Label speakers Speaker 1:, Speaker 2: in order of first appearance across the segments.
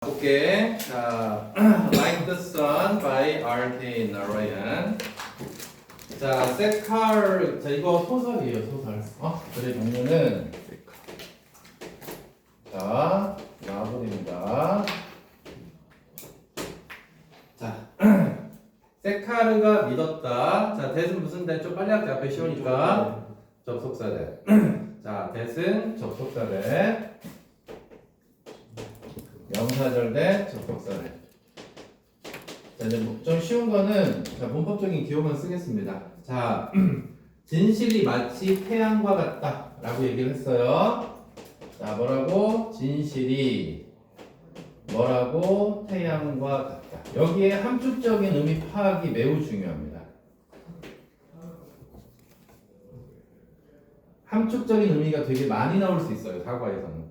Speaker 1: 볼게. 자, Like the Sun by R.K. Narayan. 자, 세칼. 자, 이거 소설이에요, 소설. 글의 종류는 자, 나와버립니다. 자, 세카르가 믿었다. 자, 대은 무슨 대? 좀 빨리 할게. 앞에 쉬우니까. 접속사대. 자, 대은 접속사대. 명사절 대 접속사대. 자, 이제 좀 쉬운 거는 자, 문법적인 기호만 쓰겠습니다. 자, 진실이 마치 태양과 같다 라고 얘기를 했어요. 자, 뭐라고? 진실이 뭐라고? 태양과 같다. 여기에 함축적인 의미 파악이 매우 중요합니다. 함축적인 의미가 되게 많이 나올 수 있어요, 사과에서는.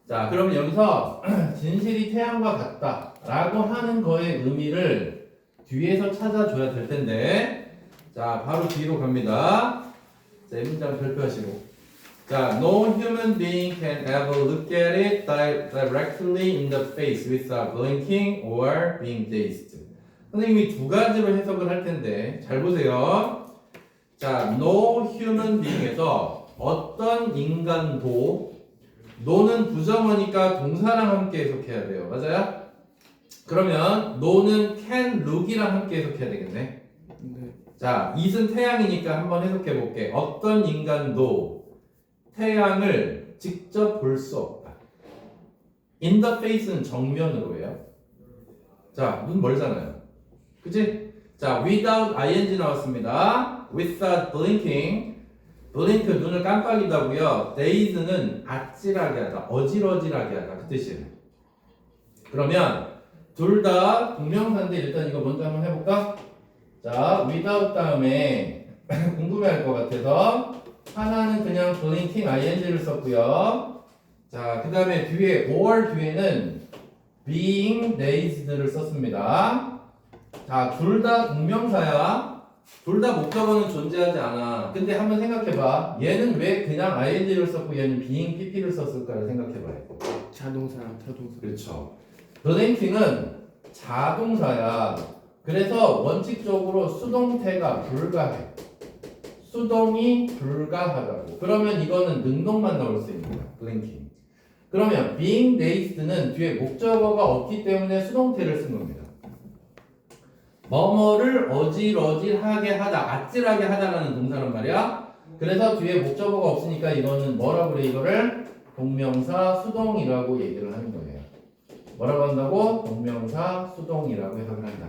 Speaker 1: 자, 그러면 여기서 진실이 태양과 같다 라고 하는 거의 의미를 뒤에서 찾아줘야 될 텐데, 자, 바로 뒤로 갑니다. 자, 이 문장 발표하시고. 자, no human being can ever look at it directly in the face without blinking or being dazed. 선생님이 두 가지로 해석을 할 텐데, 잘 보세요. 자, no human being에서 어떤 인간도, no는 부정어니까 동사랑 함께 해석해야 돼요. 맞아요? 그러면 no는 can look이랑 함께 해석해야 되겠네. 네. 자, it은 태양이니까 한번 해석해 볼게. 어떤 인간도 태양을 직접 볼 수 없다. in the face는 정면으로 해요. 자, 눈 멀잖아요. 그치? 자, without ing 나왔습니다. without blinking. blink 눈을 깜빡이다고요. dazed는 아찔하게 하다, 어질어질하게 하다 그 뜻이에요. 그러면 둘 다 동명사인데 일단 이거 먼저 한번 해볼까? 자, without 다음에 궁금해할 것 같아서 하나는 그냥 blinking ing를 썼고요. 자, 그 다음에 뒤에 or 뒤에는 being dazed를 썼습니다. 자, 둘 다 동명사야. 둘 다 목적어는 존재하지 않아. 근데 한번 생각해봐. 얘는 왜 그냥 ing를 썼고 얘는 being pp를 썼을까를 생각해봐요.
Speaker 2: 자동사랑 타동사.
Speaker 1: 그렇죠. 블랭킹은 자동사야. 그래서 원칙적으로 수동태가 불가해. 수동이 불가하다고. 그러면 이거는 능동만 나올 수 있는 거야. 블랭킹. 그러면 being dazed는 뒤에 목적어가 없기 때문에 수동태를 쓴 겁니다. 뭐뭐를 어질어질하게 하다, 아찔하게 하다라는 동사란 말이야. 그래서 뒤에 목적어가 없으니까 이거는 뭐라고 그래? 이거를 동명사 수동이라고 얘기를 하는 거예요. 뭐라고 한다고? 동명사 수동이라고 해석을 한다.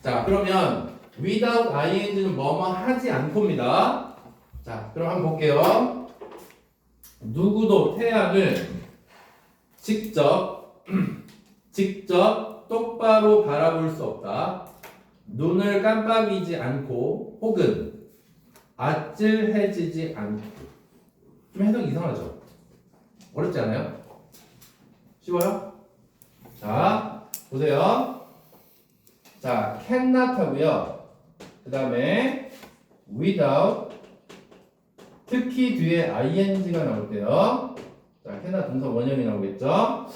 Speaker 1: 자, 그러면 without ing는 뭐뭐 하지 않고입니다. 자, 그럼 한번 볼게요. 누구도 태양을 직접 똑바로 바라볼 수 없다. 눈을 깜빡이지 않고 혹은 아찔해지지 않고. 좀 해석 이상하죠? 어렵지 않아요? 쉬워요? 자, 보세요. 자, cannot 하고요. 그 다음에 without, 특히 뒤에 ing가 나올 때요. 자, cannot 동사 원형이 나오겠죠?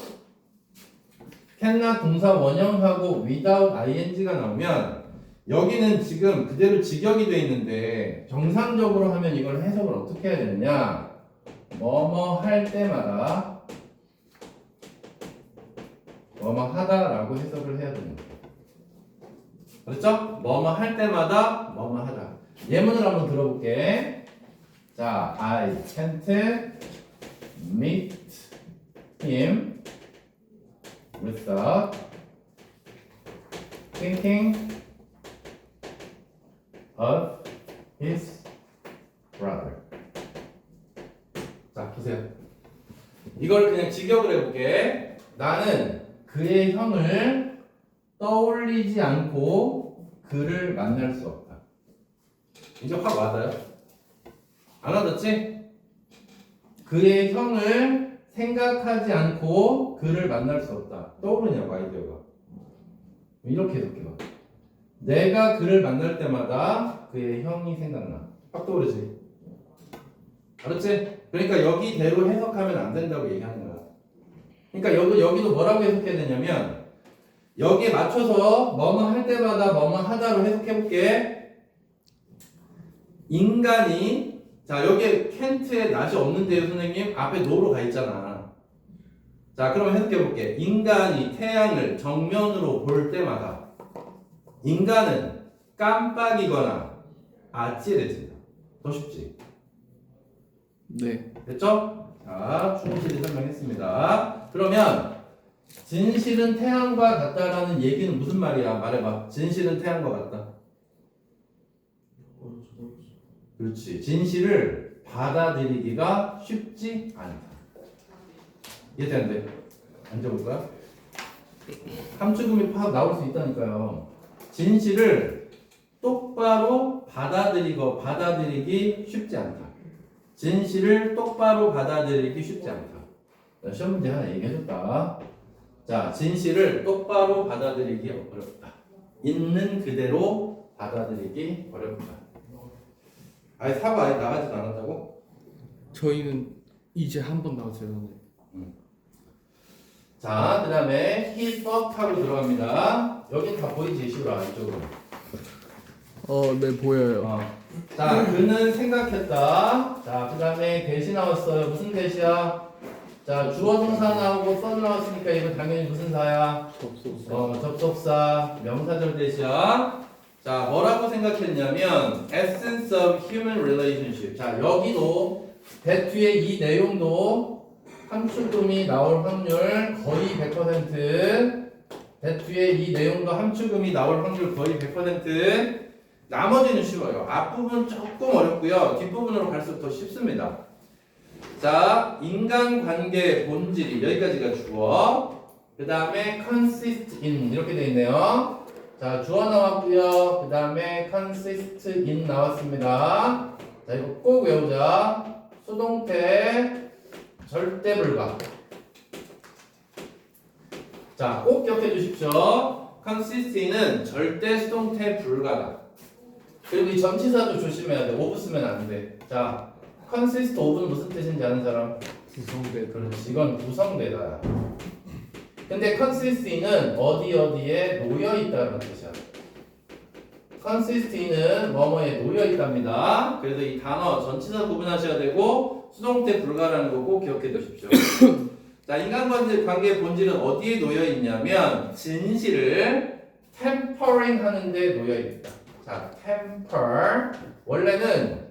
Speaker 1: cannot 동사 원형하고 without ing가 나오면 여기는 지금 그대로 직역이 돼 있는데 정상적으로 하면 이걸 해석을 어떻게 해야 되느냐? 뭐뭐 할 때마다 뭐뭐 하다라고 해석을 해야 됩니다. 그렇죠? 뭐뭐 할 때마다 뭐뭐 하다. 예문을 한번 들어볼게. 자, I can't meet him without thinking of his brother. 자, 보세요. 이걸 그냥 직역을 해볼게. 나는 그의 형을 떠올리지 않고 그를 만날 수 없다. 이제 확 와닿아요? 안 와닿지? 그의 형을 생각하지 않고 그를 만날 수 없다. 떠오르냐고 아이디어가. 이렇게 해석해봐. 내가 그를 만날 때마다 그의 형이 생각나. 확 떠오르지? 알았지? 그러니까 여기대로 해석하면 안 된다고 얘기하는 거야. 그러니까 여기도 뭐라고 해석해야 되냐면 여기에 맞춰서 뭐뭐 할 때마다 뭐뭐 하다로 해석해볼게. 인간이 자 여기에 켄트에 낫이 없는데요 선생님? 앞에 노로 가 있잖아. 자 그럼 해석해볼게. 인간이 태양을 정면으로 볼 때마다 인간은 깜빡이거나 아찔해진다. 더 쉽지?
Speaker 2: 네.
Speaker 1: 됐죠? 자 충실히 설명했습니다. 그러면 진실은 태양과 같다라는 얘기는 무슨 말이야? 말해봐. 진실은 태양과 같다. 그렇지. 진실을 받아들이기가 쉽지 않다. 이해되는데? 앉아볼까요? 함축음이 팍 나올 수 있다니까요. 진실을 똑바로 받아들이기 쉽지 않다. 진실을 똑바로 받아들이기 쉽지 않다. 시험 문제 하나 얘기해줬다. 자, 진실을 똑바로 받아들이기 어렵다. 있는 그대로 받아들이기 어렵다. 아예 사고 아예 나가지도 않았다고?
Speaker 2: 저희는 이제 한 번 나왔어요, 선생님.
Speaker 1: 자, 그 다음에 he thought 하고 들어갑니다. 여긴 다 보이지, 시우라 이쪽으로.
Speaker 2: 네 보여요.
Speaker 1: 자, 그는 생각했다. 자, 그 다음에 대시 나왔어요. 무슨 대시야? 자, 주어 동사 나오고 써 나왔으니까 이거 당연히 무슨 사야?
Speaker 2: 접속사.
Speaker 1: 접속사, 명사절 대시야. 자, 뭐라고 생각했냐면 essence of human relationship. 자, 여기도 that 뒤에 이 내용도 함축음이 나올 확률 거의 100%. that 뒤에 이 내용도 함축음이 나올 확률 거의 100%. 나머지는 쉬워요. 앞부분 조금 어렵고요. 뒷부분으로 갈수록 더 쉽습니다. 자, 인간관계 본질이 여기까지가 주어. 그 다음에 consist in 이렇게 돼 있네요. 자, 주어 나왔고요. 그 다음에 consist in 나왔습니다. 자, 이거 꼭 외우자. 수동태 절대 불가. 자, 꼭 기억해 주십시오. consist in은 절대 수동태 불가다. 그리고 이 전치사도 조심해야 돼. of 쓰면 안 돼. 자, consist of는 무슨 뜻인지 아는 사람?
Speaker 2: 구성대.
Speaker 1: 그렇지. 이건 구성되다. 근데 consist in은 어디에 놓여 있다는 뜻이야. consist in은 뭐뭐에 놓여 있답니다. 그래서 이 단어 전치사 구분하셔야 되고 수동태 불가라는 거 꼭 기억해 두십시오. 자, 인간관계 본질은 어디에 놓여 있냐면 진실을 tempering 하는데 놓여 있다. 자, temper 원래는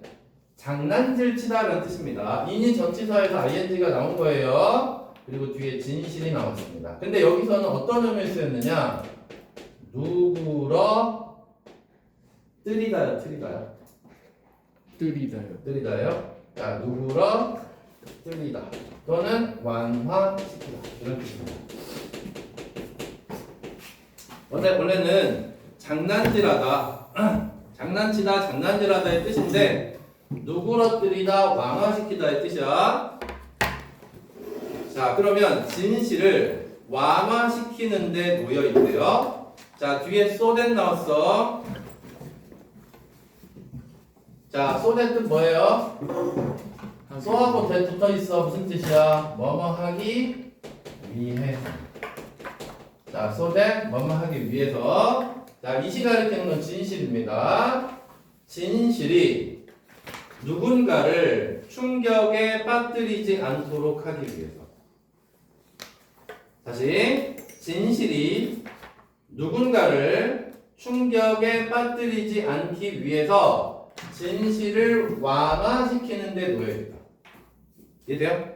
Speaker 1: 장난질 치다라는 뜻입니다. 인이 전치사에서 ing가 나온 거예요. 그리고 뒤에 진실이 나왔습니다. 근데 여기서는 어떤 의미를 쓰였느냐? 누구러 뜨리다요, 트리다요?
Speaker 2: 뜨리다요.
Speaker 1: 뜨리다요. 자, 누구러 뜨리다 또는 완화시키다 이런 뜻입니다. 원래는 장난질하다, 장난치다, 장난질하다의 뜻인데 누구러 뜨리다, 완화시키다의 뜻이야. 자, 그러면 진실을 완화시키는 데 놓여 있대요. 자, 뒤에 so that 나왔어. 자, so that 뜻 뭐예요? so하고 that 붙어 있어. 무슨 뜻이야? 뭐뭐 하기 위해. 자, so that 뭐뭐 하기 위해서. 자, 이 시간을 깨는 건 진실입니다. 진실이 누군가를 충격에 빠뜨리지 않도록 하기 위해서. 다시, 진실이 누군가를 충격에 빠뜨리지 않기 위해서 진실을 완화시키는 데 놓여있다. 이해돼요?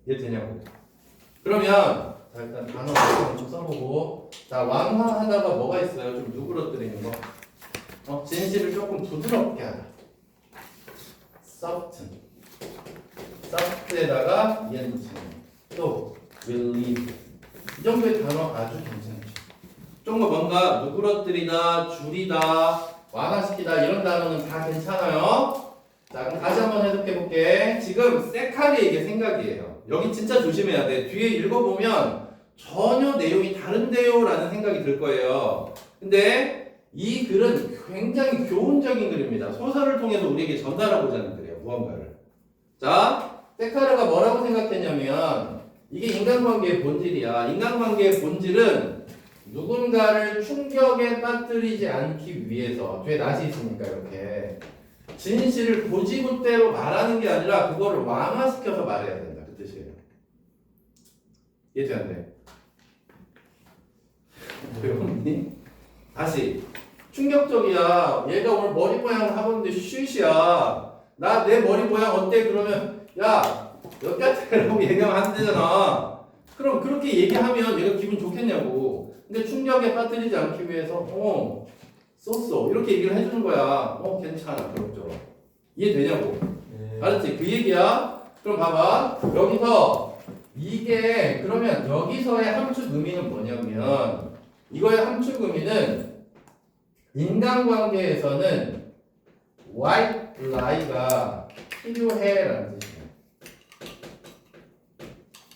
Speaker 1: 이해되냐고. 그러면 자, 일단 단어 좀 써보고. 자, 완화하다가 뭐가 있어요? 좀 누그러뜨리는 거. 진실을 조금 부드럽게 하다. soft. soft에다가 이해는 또 relieve. 이 정도의 단어 아주 괜찮죠. 좀 더 뭔가 누그러뜨리다, 줄이다, 완화시키다 이런 단어는 다 괜찮아요. 자, 그럼 다시 한번 해석해 볼게. 지금 세카리의 이게 생각이에요. 여기 진짜 조심해야 돼. 뒤에 읽어보면 전혀 내용이 다른데요 라는 생각이 들 거예요. 근데 이 글은 굉장히 교훈적인 글입니다. 소설을 통해서 우리에게 전달하고자 하는 글이에요. 무언가를. 자, 세카르가 뭐라고 생각했냐면 이게 인간관계의 본질이야. 인간관계의 본질은 누군가를 충격에 빠뜨리지 않기 위해서 뒤에 낫이 있으니까 이렇게 진실을 고지고대로 말하는 게 아니라 그거를 완화시켜서 말해야 된다. 그 뜻이에요. 이해돼 안 돼? 배웠니? 다시 충격적이야. 얘가 오늘 머리 모양 하는데 쉿이야. 나 내 머리 모양 어때? 그러면 야 여기까지라고 얘기하면 안 되잖아. 그럼 그렇게 얘기하면 얘가 기분 좋겠냐고. 근데 충격에 빠뜨리지 않기 위해서 썼어 이렇게 얘기를 해주는 거야. 괜찮아 그럭저럭. 이해되냐고. 알았지? 그 얘기야. 그럼 봐봐 여기서 이게 그러면 여기서의 함축 의미는 뭐냐면 이거의 함축 의미는 인간관계에서는 white lie가 필요해라는 뜻이에요.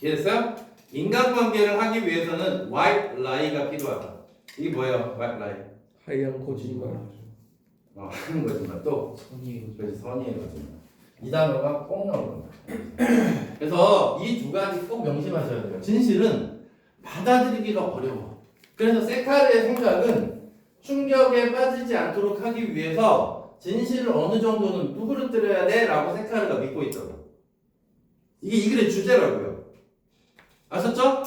Speaker 1: 이해됐어요? 인간관계를 하기 위해서는 white lie가 필요하다. 이게 뭐예요? white lie.
Speaker 2: 하얀 거짓말.
Speaker 1: 하는 거짓말 또
Speaker 2: 선의의
Speaker 1: 그래서 선의의 거짓말. 이 단어가 꼭 나옵니다. 그래서 이 두 가지 꼭 명심하셔야 돼요. 진실은 받아들이기가 어려워. 그래서 세카르의 생각은 충격에 빠지지 않도록 하기 위해서 진실을 어느 정도는 누그러뜨려야 돼 라고 세카르가 믿고 있다고. 이게 이 글의 주제라고요. 아셨죠?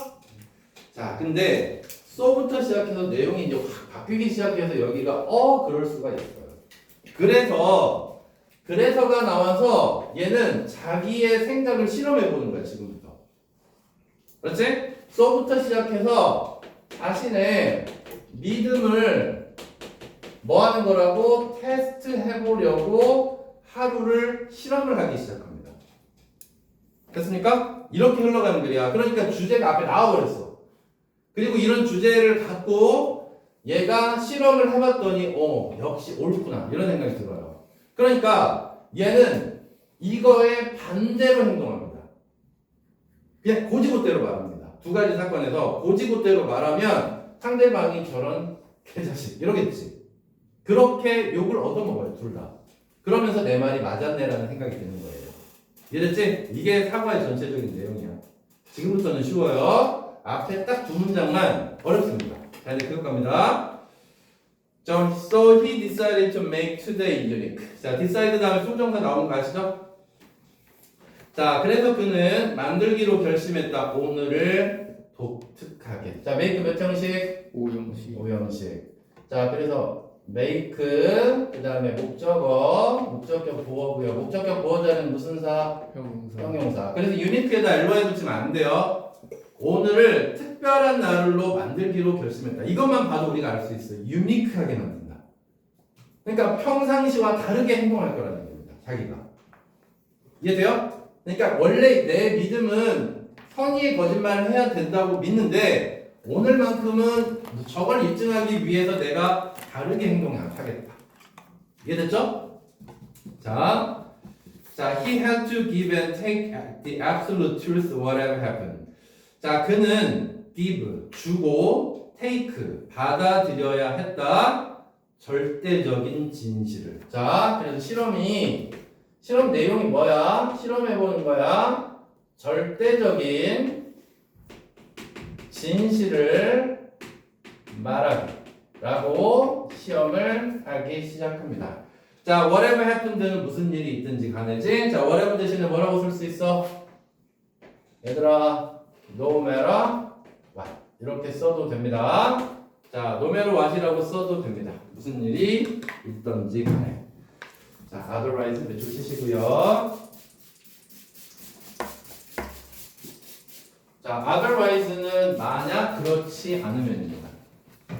Speaker 1: 자, 근데 소부터 시작해서 내용이 이제 확 바뀌기 시작해서 여기가 그럴 수가 있어요. 그래서가 나와서 얘는 자기의 생각을 실험해 보는 거야 지금부터. 그렇지? 소부터 시작해서 자신의 믿음을 뭐 하는 거라고 테스트 해보려고 하루를 실험을 하기 시작합니다. 됐습니까? 이렇게 흘러가는 글이야. 그러니까 주제가 앞에 나와버렸어. 그리고 이런 주제를 갖고 얘가 실험을 해봤더니 역시 옳구나 이런 생각이 들어요. 그러니까 얘는 이거에 반대로 행동합니다. 그냥 고지고대로 말합니다. 두 가지 사건에서 고지고대로 말하면 상대방이 저런 개자식 이러겠지. 그렇게 욕을 얻어먹어요 둘 다. 그러면서 내 말이 맞았네라는 생각이 드는 거예요. 이해됐지? 이게 사과의 전체적인 내용이야. 지금부터는 쉬워요. 앞에 딱 두 문장만 어렵습니다. 자 이제 그것 갑니다. So he decided to make today unique. 자, decide 다음에 수정사 나오는 거 아시죠? 자, 그래서 그는 만들기로 결심했다. 오늘을 독특하게. 자, make 몇 형식?
Speaker 2: 5형식.
Speaker 1: 5형식. 자, 그래서 make 그 다음에 목적격 보어고요. 목적격 보어자는 무슨 사?
Speaker 2: 형용사.
Speaker 1: 형용사. 그래서 unique에다 엘로에 붙이면 안 돼요. 오늘을 특별한 날로 만들기로 결심했다. 이것만 봐도 우리가 알 수 있어요. 유니크하게 만든다. 그러니까 평상시와 다르게 행동할 거라는 얘기입니다. 자기가. 이해돼요? 그러니까 원래 내 믿음은 선의의 거짓말을 해야 된다고 믿는데 오늘만큼은 저걸 입증하기 위해서 내가 다르게 행동하겠다. 이해됐죠? 자, he had to give and take the absolute truth whatever happened. 자, 그는 give, 주고 take, 받아들여야 했다. 절대적인 진실을. 자, 그래서 실험 내용이 뭐야? 실험해보는 거야. 절대적인 진실을 말하기 라고 시험을 하기 시작합니다. 자, whatever happened는 무슨 일이 있든지 간에지. 자, whatever 대신에 뭐라고 쓸 수 있어? 얘들아, no matter what 이렇게 써도 됩니다. 자, no matter what이라고 써도 됩니다. 무슨 일이 있든지 간에. 자, otherwise 몇 줄 치시고요. 자, otherwise는 만약 그렇지 않으면입니다.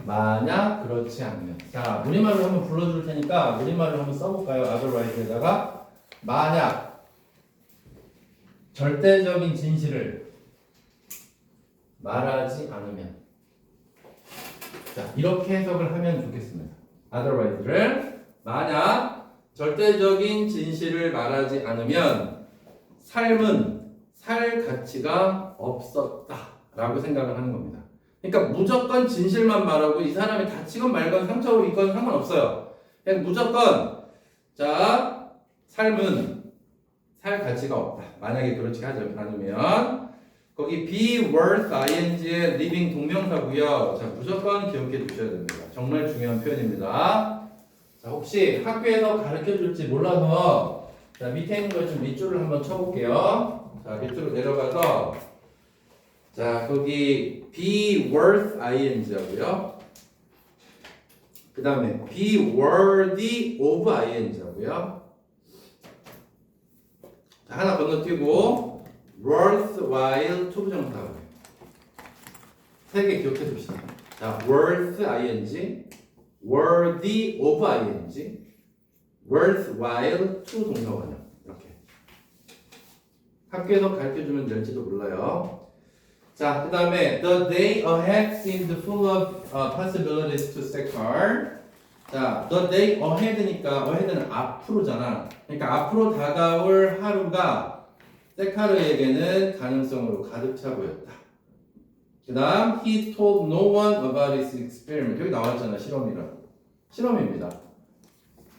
Speaker 1: 만약 그렇지 않으면. 자, 우리말로 한번 불러줄 테니까 우리말로 한번 써볼까요? otherwise에다가 만약 절대적인 진실을 말하지 않으면. 자, 이렇게 해석을 하면 좋겠습니다. otherwise를 만약 절대적인 진실을 말하지 않으면 삶은 살 가치가 없었다 라고 생각을 하는 겁니다. 그러니까 무조건 진실만 말하고 이 사람이 다치건 말건 상처로 있건 상관없어요. 그냥 무조건 자 삶은 할 가치가 없다. 만약에 그렇지 않으면 거기 be worth ing의 living 동명사고요. 자, 무조건 기억해 두셔야 됩니다. 정말 중요한 표현입니다. 자, 혹시 학교에서 가르쳐 줄지 몰라서 자, 밑에 있는 걸 좀 밑줄을 한번 쳐볼게요. 자, 밑으로 내려가서 자, 거기 be worth ing하고요. 그 다음에 be worthy of ing하고요. 자, 하나 건너뛰고 worthwhile 투부정사 세 개 기억해 둡시다. 자, worth ing, worthy of ing, worthwhile to 동사원형 이렇게 학교에서 가르쳐주면 될지도 몰라요. 자, 그 다음에 the day ahead seemed full of possibilities to Sekar. 자, the day ahead니까 ahead는 앞으로잖아. 그러니까 앞으로 다가올 하루가 세카르에게는 가능성으로 가득 차 보였다. 그 다음 he told no one about his experiment. 여기 나왔잖아, 실험이라고. 실험입니다.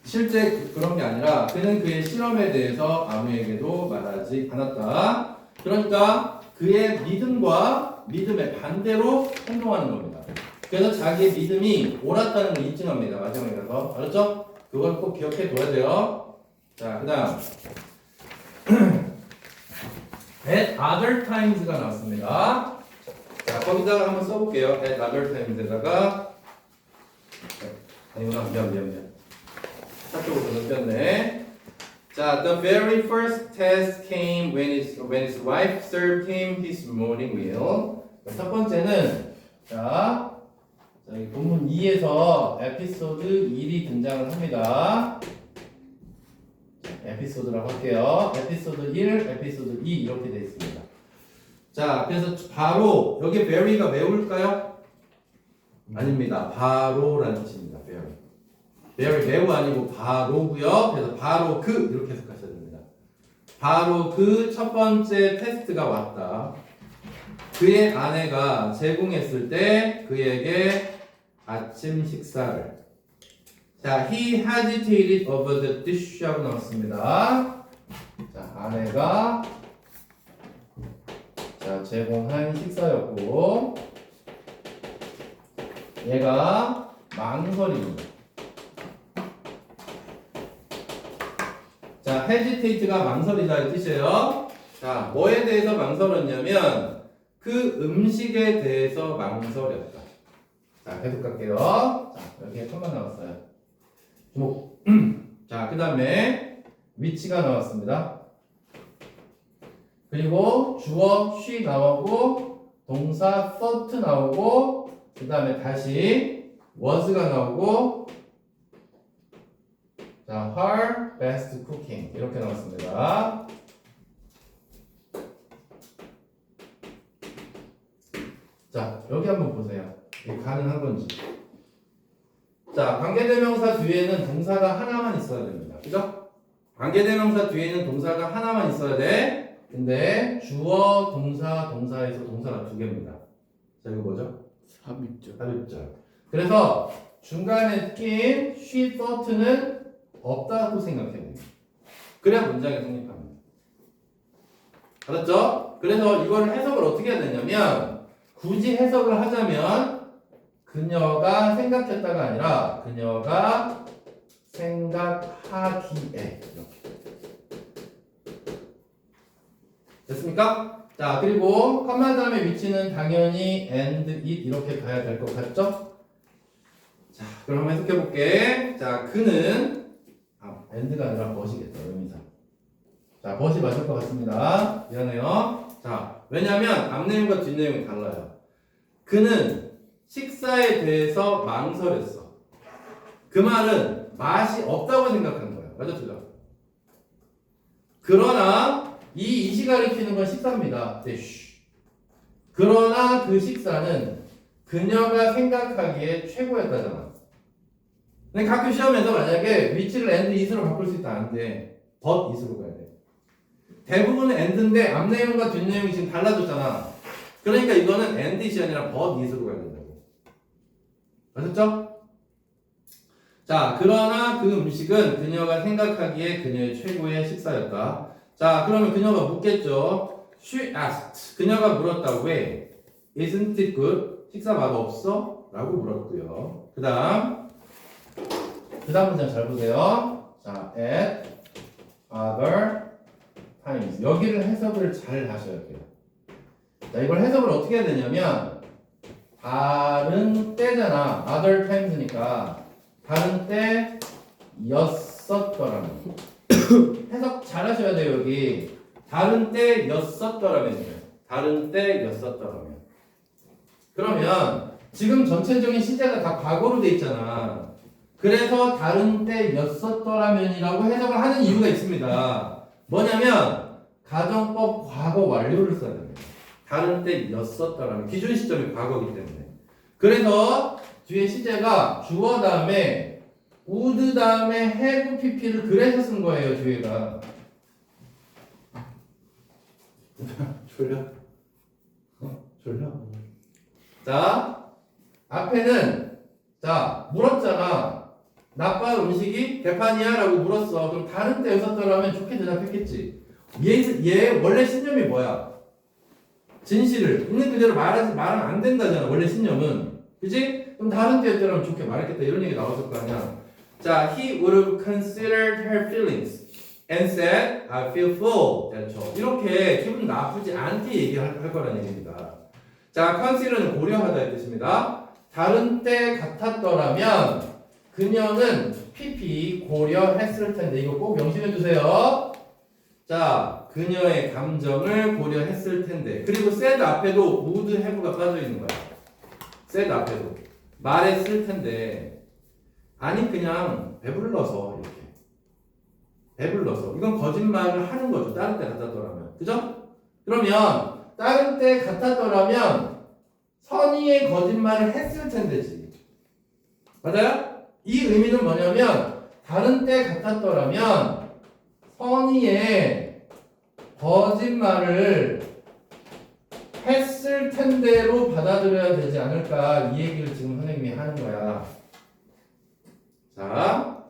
Speaker 1: 실제 그런 게 아니라 그는 그의 실험에 대해서 아무에게도 말하지 않았다. 그러니까 그의 믿음과 믿음의 반대로 행동하는 겁니다. 그래서 자기의 믿음이 옳았다는 걸 인증합니다. 마지막에 가서. 알았죠? 그걸 꼭 기억해 둬야 돼요. 자, 그 다음 at other times가 나왔습니다. 자, 거기다가 한번 써볼게요. at other times에다가 아니구나, 미안 한쪽으로 넘겼네. 자, the very first test came when his wife served him his morning meal. 첫 번째는 자, 이 본문 2에서 에피소드 1이 등장을 합니다. 에피소드라고 할게요. 에피소드 1, 에피소드 2 이렇게 되어 있습니다. 자, 그래서 바로 여기 very가 매울까요? 아닙니다. 바로라는 뜻입니다. very 매우 아니고 바로고요. 그래서 바로 그 이렇게 해석하셔야 됩니다. 바로 그 첫 번째 테스트가 왔다. 그의 아내가 제공했을 때 그에게 아침 식사를. 자, he hesitated over the dish 하고 나왔습니다. 자, 아내가 자, 제공한 식사였고 얘가 망설입니다. 자, hesitate가 망설이다의 뜻이에요. 자, 뭐에 대해서 망설였냐면 그 음식에 대해서 망설였다. 자, 계속 갈게요. 자, 여기에 컴만 나왔어요. 주목. 자, 그 다음에 위치가 나왔습니다. 그리고 주어 she 나오고 동사 thought 나오고 그 다음에 다시 was가 나오고 자, her best cooking 이렇게 나왔습니다. 자, 여기 한번 보세요. 이게 가능한 건지. 자, 관계대명사 뒤에는 동사가 하나만 있어야 됩니다. 그죠? 관계대명사 뒤에는 동사가 하나만 있어야 돼. 근데 주어, 동사, 동사에서 동사가 두 개입니다. 자, 이거 뭐죠? 삽입절. 그래서 중간에 낀 she thought는 없다고 생각해야 됩니다. 그래야 문장이 성립합니다. 알았죠? 그래서 이거를 해석을 어떻게 해야 되냐면 굳이 해석을 하자면 그녀가 생각했다가 아니라 그녀가 생각하기에 이렇게 됐습니까? 자, 그리고 컴마 다음에 위치는 당연히 and it 이렇게 가야 될 것 같죠? 자, 그럼 한번 해석해 볼게. 자, 그는 and가 아니라 but이겠다. 의미사. 자, but이 맞을 것 같습니다. 미안해요. 자, 왜냐면 앞내용과 뒷내용이 달라요. 그는 식사에 대해서 망설였어. 그 말은 맛이 없다고 생각한 거예요. 맞아, 틀려? 그러나 이 가리키는 건 식사입니다. 네, 그러나 그 식사는 그녀가 생각하기에 최고였다잖아. 근데 학교 시험에서 만약에 위치를 and it으로 바꿀 수 있다 안 돼. but it으로 가야 돼. 대부분은 and인데 앞내용과 뒷내용이 지금 달라졌잖아. 그러니까 이거는 and it이 아니라 but it으로 가야 된다고. 아셨죠? 자, 그러나 그 음식은 그녀가 생각하기에 그녀의 최고의 식사였다. 자, 그러면 그녀가 묻겠죠. She asked. 그녀가 물었다. 왜? Isn't it good? 식사 맛 없어? 라고 물었고요. 그 다음 문장 잘 보세요. 자, at other times. 여기를 해석을 잘 하셔야 돼요. 자, 이걸 해석을 어떻게 해야 되냐면 다른 때잖아. other times니까 다른 때였었더라면 해석 잘 하셔야 돼요. 여기 다른 때였었더라면요. 다른 때였었더라면. 그러면 지금 전체적인 시제가 다 과거로 돼 있잖아. 그래서 다른 때였었더라면이라고 해석을 하는 이유가 있습니다. 뭐냐면 가정법 과거 완료를 써야 됩니다. 다른 때였었더라면 기준 시점이 과거이기 때문에. 그래서 뒤에 시제가 주어 다음에 would 다음에 have pp를 그래서 쓴 거예요. 뒤에가. 졸려? 졸려? 자, 앞에는 자 물었잖아. 나빠 음식이 개판이야? 라고 물었어. 그럼 다른 때였었더라면 좋게 대답했겠지. 얘 원래 신념이 뭐야? 진실을 있는 그대로 말하면 안 된다잖아. 원래 신념은. 그지? 그럼 다른 때였더라면 좋게 말했겠다. 이런 얘기 나왔을 거 아니야. 자, he would have considered her feelings and said, I feel full. 그렇죠. 이렇게 기분 나쁘지 않게 얘기할 거라는 얘기입니다. 자, consider는 고려하다의 뜻입니다. 다른 때 같았더라면 그녀는 PP 고려했을 텐데 이거 꼭 명심해 주세요. 자, 그녀의 감정을 고려했을 텐데 그리고 said 앞에도 would have가 빠져 있는 거야. said 앞에도 말했을 텐데 아니 그냥 배불러서 이렇게 배불러서 이건 거짓말을 하는 거죠. 다른 때 같았더라면 그죠? 그러면 다른 때 같았더라면 선의의 거짓말을 했을 텐데지. 맞아요? 이 의미는 뭐냐면 다른 때 같았더라면 선의의 거짓말을 했을 텐데로 받아들여야 되지 않을까. 이 얘기를 지금 선생님이 하는 거야. 자,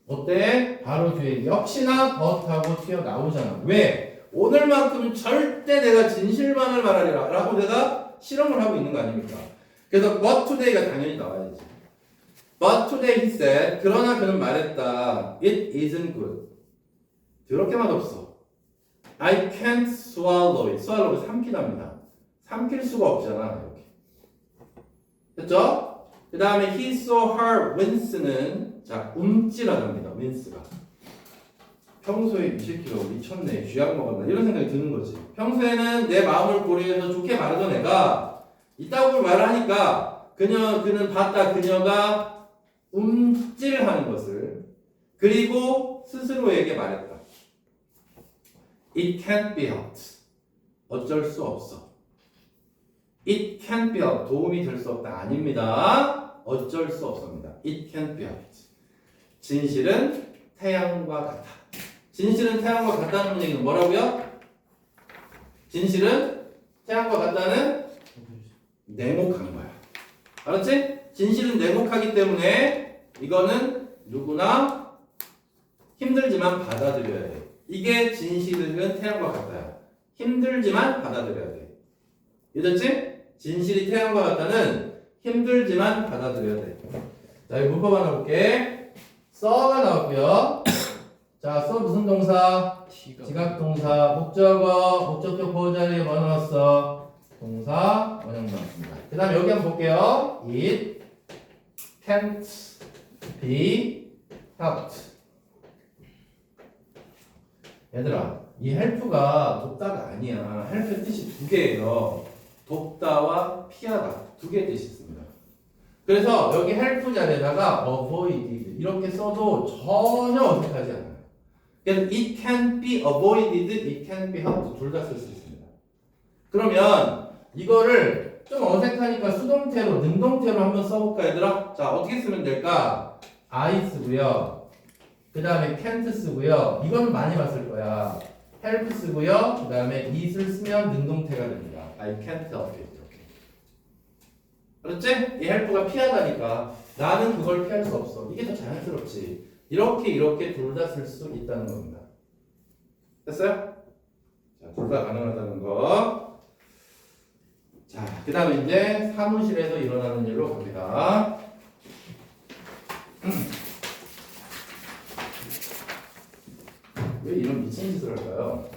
Speaker 1: 어때? 바로 뒤에 역시나 but하고 튀어나오잖아. 왜? 오늘만큼 절대 내가 진실만을 말하리라 라고 내가 실험을 하고 있는 거 아닙니까? 그래서 but today가 당연히 나와야지. But today he said, 그러나 그는 말했다. It isn't good. 더럽게 맛없어. I can't swallow it. swallow를 삼키답니다. 삼킬 수가 없잖아. 이렇게. 됐죠? 그 다음에 he saw her wince는 자 움찔하답니다. wince가. 평소에 이 새끼가 미쳤네. 쥐약 먹었나. 이런 생각이 드는 거지. 평소에는 내 마음을 고려해서 좋게 말하던 애가 이따구 말하니까 그는 봤다. 그녀가 움찔하는 것을. 그리고 스스로에게 말했다. It can't be helped. 어쩔 수 없어. It can't be helped. 도움이 될 수 없다. 아닙니다. 어쩔 수 없습니다. It can't be helped. 진실은 태양과 같다. 진실은 태양과 같다는 얘기는 뭐라고요? 진실은 태양과 같다는 냉혹한 거야. 알았지? 진실은 냉혹하기 때문에 이거는 누구나 힘들지만 받아들여야 돼. 이게 진실은 태양과 같아요. 힘들지만 받아들여야 돼. 이해됐지? 진실이 태양과 같다는 힘들지만 받아들여야 돼. 자, 여기 문법 하나 볼게. 써가 나왔고요. 자, 써 무슨 동사? 지각동사. 목적어. 목적격 보호자리에 뭐 나왔어? 동사 원형 나왔습니다. 그 다음에 여기 한번 볼게요. It can't be helped. 얘들아, 이 help가 돕다가 아니야. help의 뜻이 두 개예요. 돕다와 피하다. 두 개의 뜻이 있습니다. 그래서 여기 help 자리에다가 avoided 이렇게 써도 전혀 어색하지 않아요. 그래서 it can be avoided, it can be helped 둘 다 쓸 수 있습니다. 그러면 이거를 좀 어색하니까 수동태로, 능동태로 한번 써볼까 얘들아? 자, 어떻게 쓰면 될까? I 쓰고요. 그 다음에 can't 쓰고요. 이건 많이 봤을 거야. help 쓰고요. 그 다음에 it을 쓰면 능동태가 됩니다. I can't help it. 이렇게. 그렇지? 이 help가 피하다니까 나는 그걸 피할 수 없어. 이게 더 자연스럽지. 이렇게 둘 다 쓸 수 있다는 겁니다. 됐어요? 자, 둘 다 가능하다는 거. 자, 그 다음에 이제 사무실에서 일어나는 일로 갑니다. 왜 이런 미친 짓을 할까요?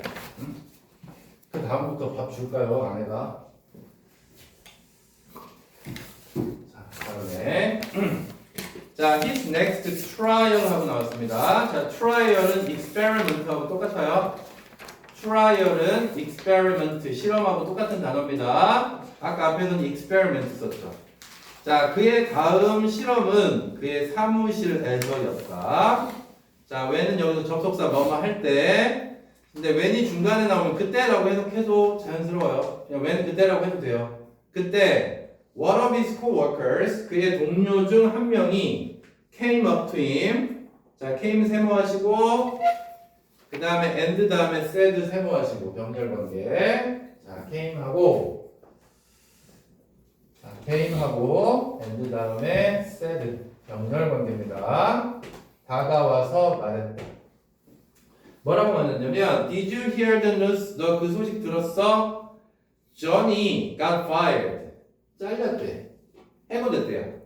Speaker 1: 그 다음부터 밥 줄까요? 아내가? 자, 다음에 자, his next trial 하고 나왔습니다. 자, trial은 experiment하고 똑같아요. trial은 experiment, 실험하고 똑같은 단어입니다. 아까 앞에서는 experiment 썼죠. 자, 그의 다음 실험은 그의 사무실에서였다. 자, when은 여기서 접속사 뭐뭐 할 때. 근데 when이 중간에 나오면 그때라고 해석해도 자연스러워요. 그냥 when 그때라고 해도 돼요. 그때 one of his coworkers, 그의 동료 중 한 명이 came up to him. 자, came 세모하시고 그 다음에 and 다음에 said 세모하시고 병렬관계. 자, came 하고 came 하고 and 다음에 said 병렬관계입니다. 다가와서 말했다. 뭐라고 말했냐면 Did you hear the news? 너 그 소식 들었어? Johnny got fired. 잘렸대. 해고됐대요.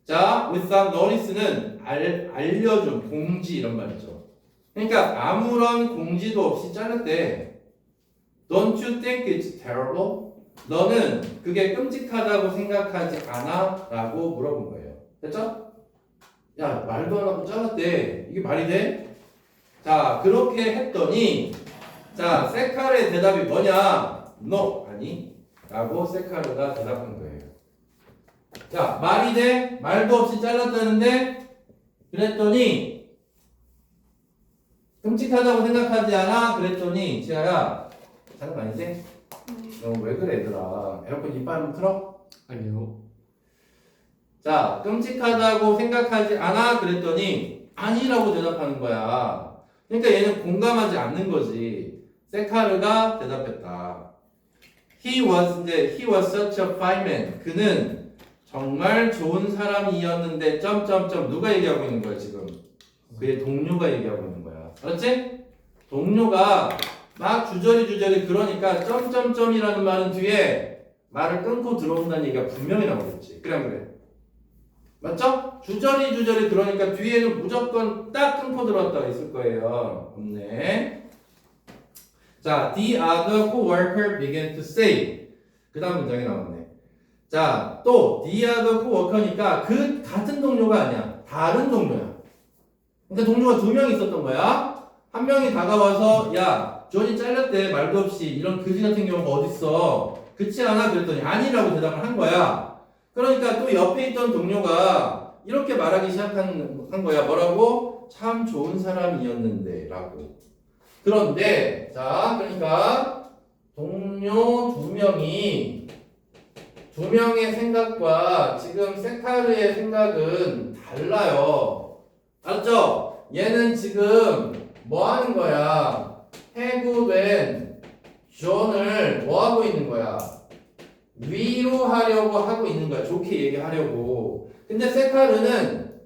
Speaker 1: 자, without notice는 알려준, 공지 이런 말이죠. 그러니까 아무런 공지도 없이 잘렸대. Don't you think it's terrible? 너는 그게 끔찍하다고 생각하지 않아? 라고 물어본 거예요. 됐죠? 야, 말도 안 하고 잘랐대. 이게 말이 돼? 자, 그렇게 했더니 자, 세카르의 대답이 뭐냐? No, 아니 라고 세카르가 대답한 거예요. 자, 말이 돼? 말도 없이 잘랐다는데 그랬더니 끔찍하다고 생각하지 않아? 그랬더니 지아야 장난 아니지? 너 왜 그래 얘들아? 에어컨 이빨 한번 틀어?
Speaker 2: 아니요.
Speaker 1: 자, 끔찍하다고 생각하지 않아? 그랬더니 아니라고 대답하는 거야. 그러니까 얘는 공감하지 않는 거지. 세카르가 대답했다. He was such a fine man. 그는 정말 좋은 사람이었는데 점점점 누가 얘기하고 있는 거야 지금? 그의 동료가 얘기하고 있는 거야. 알았지? 동료가 막 주저리 그러니까 점점점이라는 말은 뒤에 말을 끊고 들어온다는 얘기가 분명히 나오겠지. 그래 안 그래? 맞죠? 주저리 그러니까 뒤에는 무조건 딱 끊고 들어왔다가 있을 거예요. 없네. 자, the other coworker began to say. 그 다음 문장이 나왔네. 자, 또 the other coworker니까 그 같은 동료가 아니야. 다른 동료야. 그러니까 동료가 두 명 있었던 거야. 한 명이 다가와서 야, 존이 잘렸대. 말도 없이. 이런 그지 같은 경우가 어딨어. 그렇지 않아? 그랬더니 아니라고 대답을 한 거야. 그러니까 또 옆에 있던 동료가 이렇게 말하기 시작한 거야. 뭐라고? 참 좋은 사람이었는데 라고. 그런데 자, 그러니까 동료 두 명의 생각과 지금 세카르의 생각은 달라요. 알았죠? 얘는 지금 뭐 하는 거야? 해고된 존을 뭐 하고 있는 거야? 위로하려고 하고 있는 거야. 좋게 얘기하려고. 근데 세카르는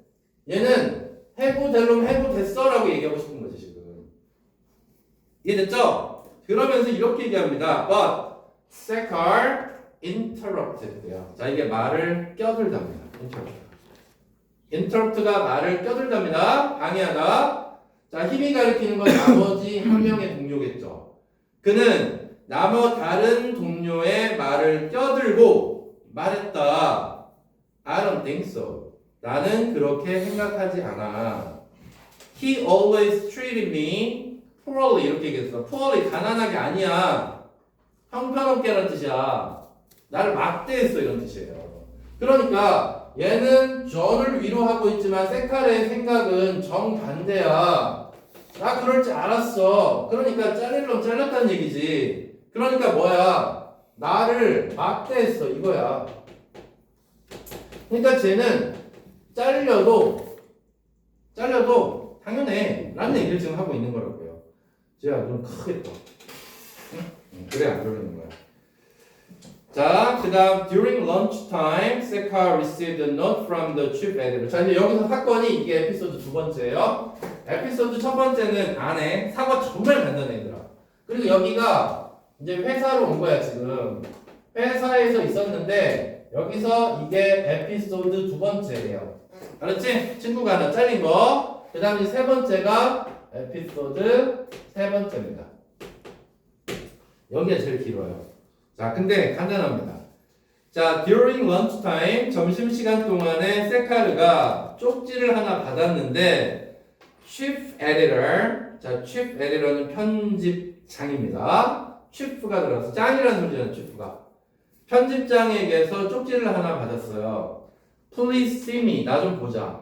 Speaker 1: 얘는 해고될놈 해고됐어 라고 얘기하고 싶은 거지 지금. 이해됐죠? 그러면서 이렇게 얘기합니다. But 세카르 interrupted야. 자, 이게 말을 껴들답니다. interrupt가 말을 껴들답니다. 방해하다. 자, 힘이 가리키는 건 나머지 한 명의 동료겠죠. 그는 다른 동료의 말을 껴들고 말했다. I don't think so. 나는 그렇게 생각하지 않아. He always treated me poorly. 이렇게 얘기했어. poorly, 가난하게 아니야. 형편없게라는 뜻이야. 나를 막대했어 이런 뜻이에요. 그러니까 얘는 존을 위로하고 있지만 세카르의 생각은 정반대야. 나 그럴 줄 알았어. 그러니까 잘릴 놈 잘렸다는 얘기지. 그러니까 뭐야? 나를 막대했어 이거야. 그러니까 쟤는 잘려도 당연해 라는 얘기를 지금 하고 있는 거라고요. 쟤야 좀 크겠다. 응? 그래 안 그러는 거야. 자, 그 다음 during lunchtime, Sekar received a note from the chief editor. 자, 이제 여기서 사건이 이게 에피소드 두 번째예요. 에피소드 첫 번째는 안에 사과 정말 간단해 얘들아. 그리고 여기가 이제 회사로 온 거야 지금. 회사에서 있었는데 여기서 이게 에피소드 두 번째예요. 알았지? 친구가 하나 잘린 거. 그 다음에 세 번째가 에피소드 세 번째입니다. 여기가 제일 길어요. 자, 근데 간단합니다. 자, during lunchtime 점심시간 동안에 세카르가 쪽지를 하나 받았는데 chief editor, 자, chief editor는 편집장입니다. chief가 들어서 짱이라는 소리잖아요, chief가. 편집장에게서 쪽지를 하나 받았어요. Please see me, 나 좀 보자.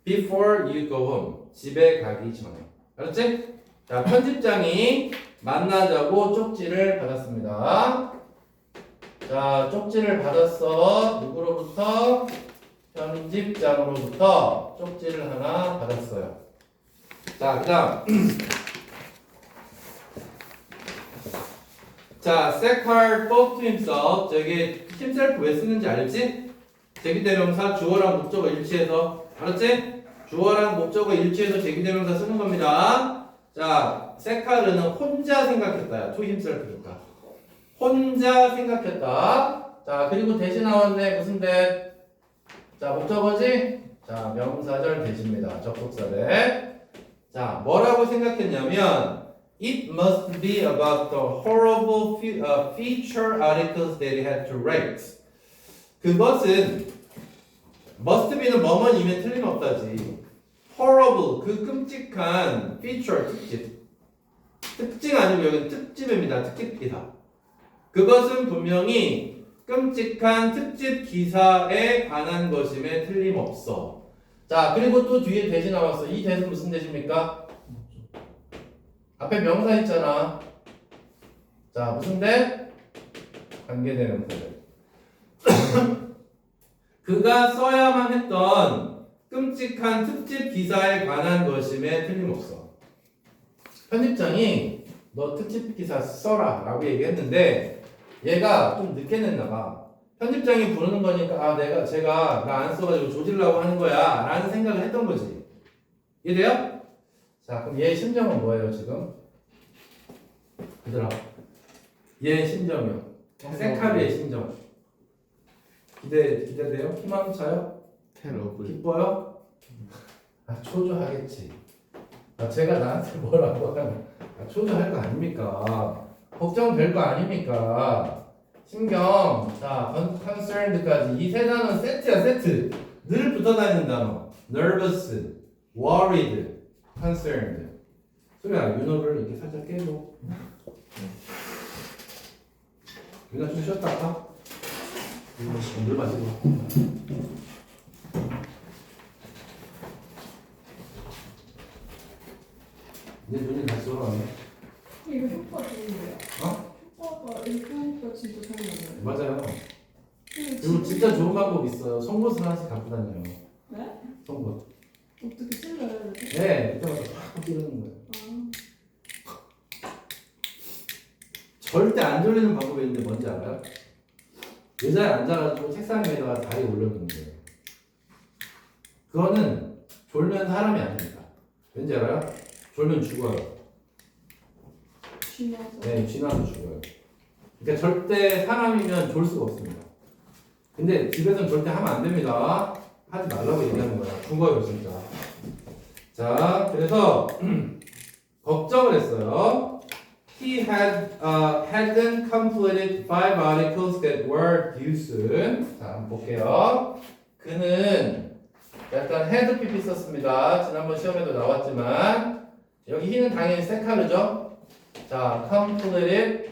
Speaker 1: Before you go home, 집에 가기 전에. 알았지? 자, 편집장이 만나자고 쪽지를 받았습니다. 자, 쪽지를 받았어. 누구로부터? 편집장으로부터 쪽지를 하나 받았어요. 자, 그 다음. 자, 세칼 thought to himself. 저기 himself 왜 쓰는지 알지? 제기대명사 주어랑 목적어 일치해서. 알았지? 주어랑 목적어 일치해서 제기대명사 쓰는 겁니다. 자, 세칼은 혼자 생각했다. to himself니까. 혼자 생각했다. 자, 그리고 대신 나왔네. 무슨 대? 자, 목적어지? 자, 명사절 대시입니다. 접속사대. 자, 뭐라고 생각했냐면 It must be about the horrible feature articles that he had to write. 그것은 must be는 뭐뭐이면 틀림없다지. horrible, 그 끔찍한 feature, 특징 아니고 여기는 특집입니다. 특집 기사. 그것은 분명히 끔찍한 특집 기사에 관한 것임에 틀림없어. 자, 그리고 또 뒤에 대시 나왔어. 이 대시는 무슨 대시입니까? 앞에 명사 있잖아. 자, 무슨 대? 관계대명사들. 그가 써야만 했던 끔찍한 특집 기사에 관한 것임에 틀림없어. 편집장이 너 특집 기사 써라 라고 얘기했는데 얘가 좀 늦게 냈나봐. 편집장이 부르는 거니까 제가 나 안 써가지고 조질라고 하는 거야 라는 생각을 했던 거지. 이해돼요? 자, 그럼 얘 심정은 뭐예요 지금? 얘들아, 얘 심정이요. 세카르의 심정. 기대돼요? 희망차요?
Speaker 2: 테러블.
Speaker 1: 기뻐요? 초조하겠지. 제가 나한테 뭐라고 하면 초조할 거 아닙니까? 걱정될 거 아닙니까? 신경, 자, concerned까지 이 세 단어는 세트야, 세트. 늘 붙어 다니는 단어. nervous, worried, concerned. 소리야, 윤호를 이렇게 살짝 깨줘. 윤호 좀 쉬었다 할까? 물 마시고. 이제 눈이 다시 돌아오네.
Speaker 3: 이거 효과 좋은데요? 효과가 읽으니까 진짜 잘 나와요.
Speaker 1: 맞아요.
Speaker 3: 근데
Speaker 1: 그리고 진짜 좋은 방법 있어요. 송곳을 하나씩 갖고 다녀요.
Speaker 3: 네?
Speaker 1: 송곳.
Speaker 3: 어떻게 찔러요? 이렇게?
Speaker 1: 네, 그때마다 팍 찌르는 거예요.
Speaker 3: 아,
Speaker 1: 절대 안 졸리는 방법이 있는데 뭔지 알아요? 의자에 앉아가지고 책상 위에다가 다리 올려놓는 거예요. 그거는 졸면 사람이 아닙니다. 왠지 알아요? 졸면 죽어요.
Speaker 3: 쥐나서.
Speaker 1: 네, 쥐나서 죽어요. 그러니까 절대 사람이면 졸 수가 없습니다. 근데 집에서는 절대 하면 안 됩니다. 하지 말라고 얘기하는 거야. 죽어요, 진짜. 자, 그래서 걱정을 했어요. He hadn't completed 5 articles that were due soon. 자, 한번 볼게요. 그는 약간 had PP 썼습니다. 지난번 시험에도 나왔지만 여기 he는 당연히 세카르죠. 자, completed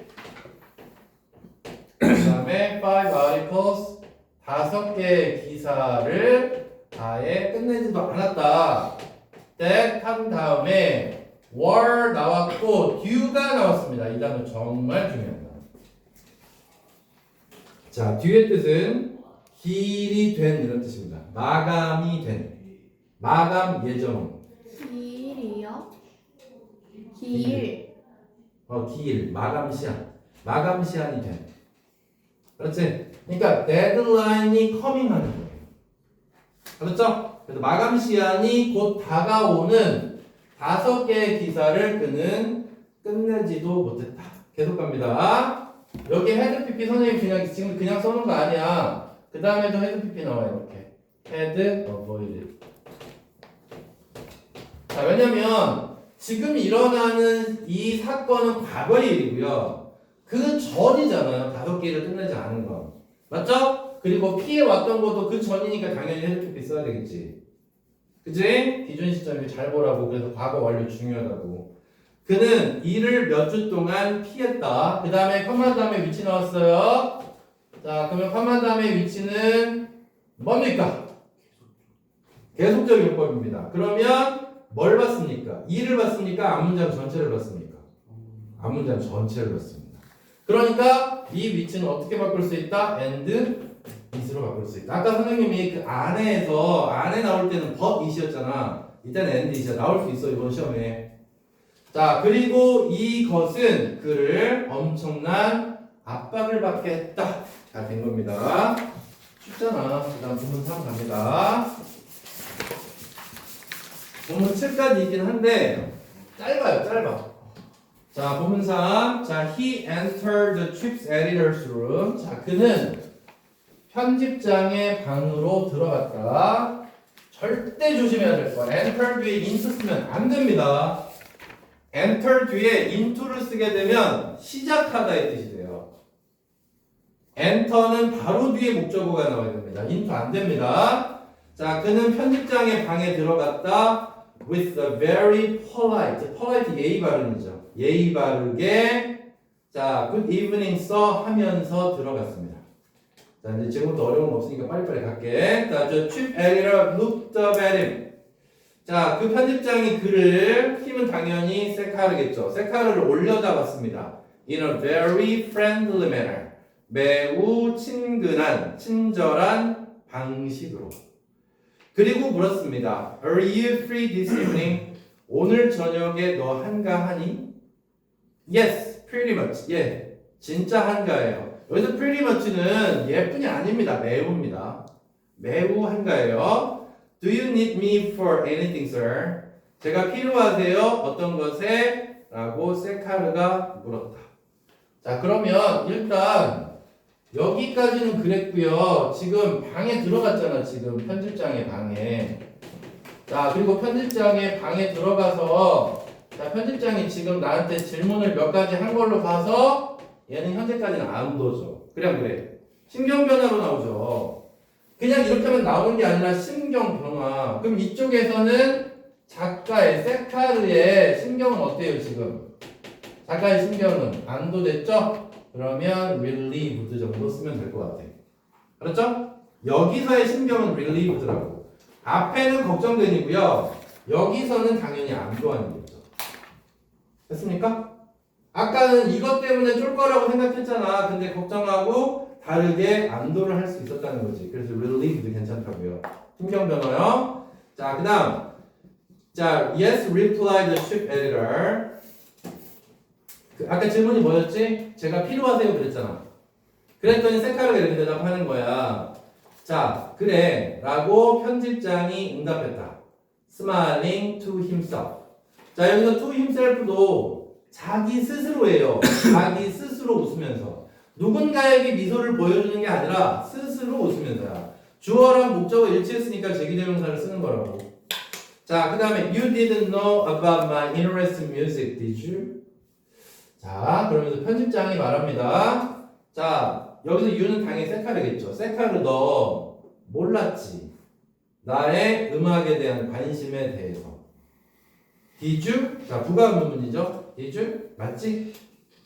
Speaker 1: 그 다음에 5 articles 5개의 기사를 아예 끝내지도 않았다. that 한 다음에 were 나왔고 due가 나왔습니다. 이 단어 정말 중요합니다. 자, due의 뜻은 길이 된 이런 뜻입니다. 마감이 된, 마감 예정.
Speaker 3: 길이요? 길.
Speaker 1: 길, 마감 시한, 마감 시한이 된. 그렇지? 그러니까 데드라인이 커밍하는 거예요. 그렇죠? 그래서 마감 시한이 곧 다가오는 5개의 기사를 그는 끝내지도 못했다. 계속 갑니다. 여기 헤드 PP 선생님 그냥 지금 그냥 써놓은 거 아니야. 그 다음에도 헤드 PP 나와요. 이렇게 헤드 어보이드. 자, 왜냐면 지금 일어나는 이 사건은 과거의 일이고요. 그 전이잖아요. 5개를 끝내지 않은 건. 맞죠? 그리고 피해 왔던 것도 그 전이니까 당연히 헤드 PP 써야 되겠지. 그치? 기준 시점이 잘 보라고. 그래서 과거 완료 중요하다고. 그는 일을 몇 주 동안 피했다. 그 다음에 컴마 다음에 위치 나왔어요. 자, 그러면 컴마 다음에 위치는 뭡니까? 계속적 용법입니다. 그러면 뭘 봤습니까? 일을 봤습니까? 앞문장 전체를 봤습니까? 앞문장 전체를 봤습니다. 그러니까 이 위치는 어떻게 바꿀 수 있다? and is로 바꿀 수 있다. 아까 선생님이 그 안에에서 안에 나올 때는 but is였잖아. 이때는 and is야. 나올 수 있어 이번 시험에. 자, 그리고 이것은 그를 엄청난 압박을 받게 했다. 자, 된 겁니다. 쉽잖아. 그 다음 부문 3 갑니다. 부문 7까지 있긴 한데 짧아요. 짧아. 자, 부문 3. 자, he entered the trip's editor's room. 자, 그는 편집장의 방으로 들어갔다. 절대 조심해야 될 거야. enter 뒤에 into 쓰면 안 됩니다. enter 뒤에 into를 쓰게 되면 시작하다의 뜻이 돼요. enter는 바로 뒤에 목적어가 나와야 됩니다. into 안 됩니다. 자, 그는 편집장의 방에 들어갔다. with a very polite, polite 예의 발음이죠. 예의 바르게 자, good evening sir 하면서 들어갔습니다. 자, 이제 지금부터 어려운 거 없으니까 빨리빨리 갈게. 자, 저 trip editor looked up at him. 자, 그 편집장이 그를, 힘은 당연히 세카르겠죠. 세카르를 올려다봤습니다. In a very friendly manner. 매우 친근한, 친절한 방식으로. 그리고 물었습니다. Are you free this evening? 오늘 저녁에 너 한가하니? Yes, pretty much. 예, 진짜 한가해요. 여기서 pretty much는 예뿐이 아닙니다. 매우입니다. 매우 한가해요. Do you need me for anything, sir? 제가 필요하세요? 어떤 것에? 라고 세카르가 물었다. 자, 그러면 일단 여기까지는 그랬고요. 지금 방에 들어갔잖아. 지금 편집장의 방에. 자, 그리고 편집장의 방에 들어가서 자, 편집장이 지금 나한테 질문을 몇 가지 한 걸로 봐서 얘는 현재까지는 안 도죠. 그냥 그래. 신경변화로 나오죠. 그냥 이렇게 하면 나오는 게 아니라 신경변화. 그럼 이쪽에서는 작가의 세카르의 신경은 어때요 지금? 작가의 신경은 안도됐죠? 그러면 relieved 정도 쓰면 될 것 같아. 그렇죠? 여기서의 신경은 relieved라고. 앞에는 걱정된이고요. 여기서는 당연히 안도하는 거죠. 됐습니까? 아까는 이것 때문에 쫄 거라고 생각했잖아. 근데 걱정하고 다르게 안도를 할 수 있었다는 거지. 그래서 relieved 괜찮다고요. 신경 변화요. 자, 그다음. 자, yes, replied the ship editor. 아까 질문이 뭐였지? 제가 필요하세요 그랬잖아. 그랬더니 세카르가 이렇게 대답하는 거야. 자, 그래 라고 편집장이 응답했다. Smiling to himself. 자, 여기서 to himself도 자기 스스로예요. 자기 스스로 웃으면서. 누군가에게 미소를 보여주는 게 아니라 스스로 웃으면서야. 주어랑 목적어 일치했으니까 제기대명사를 쓰는 거라고. 자, 그 다음에 You didn't know about my interest in music, did you? 자, 그러면서 편집장이 말합니다. 자, 여기서 you는 당연히 세카르겠죠. 세카르 너 몰랐지? 나의 음악에 대한 관심에 대해서. Did you? 자, 부가 문문이죠. Did you? 맞지?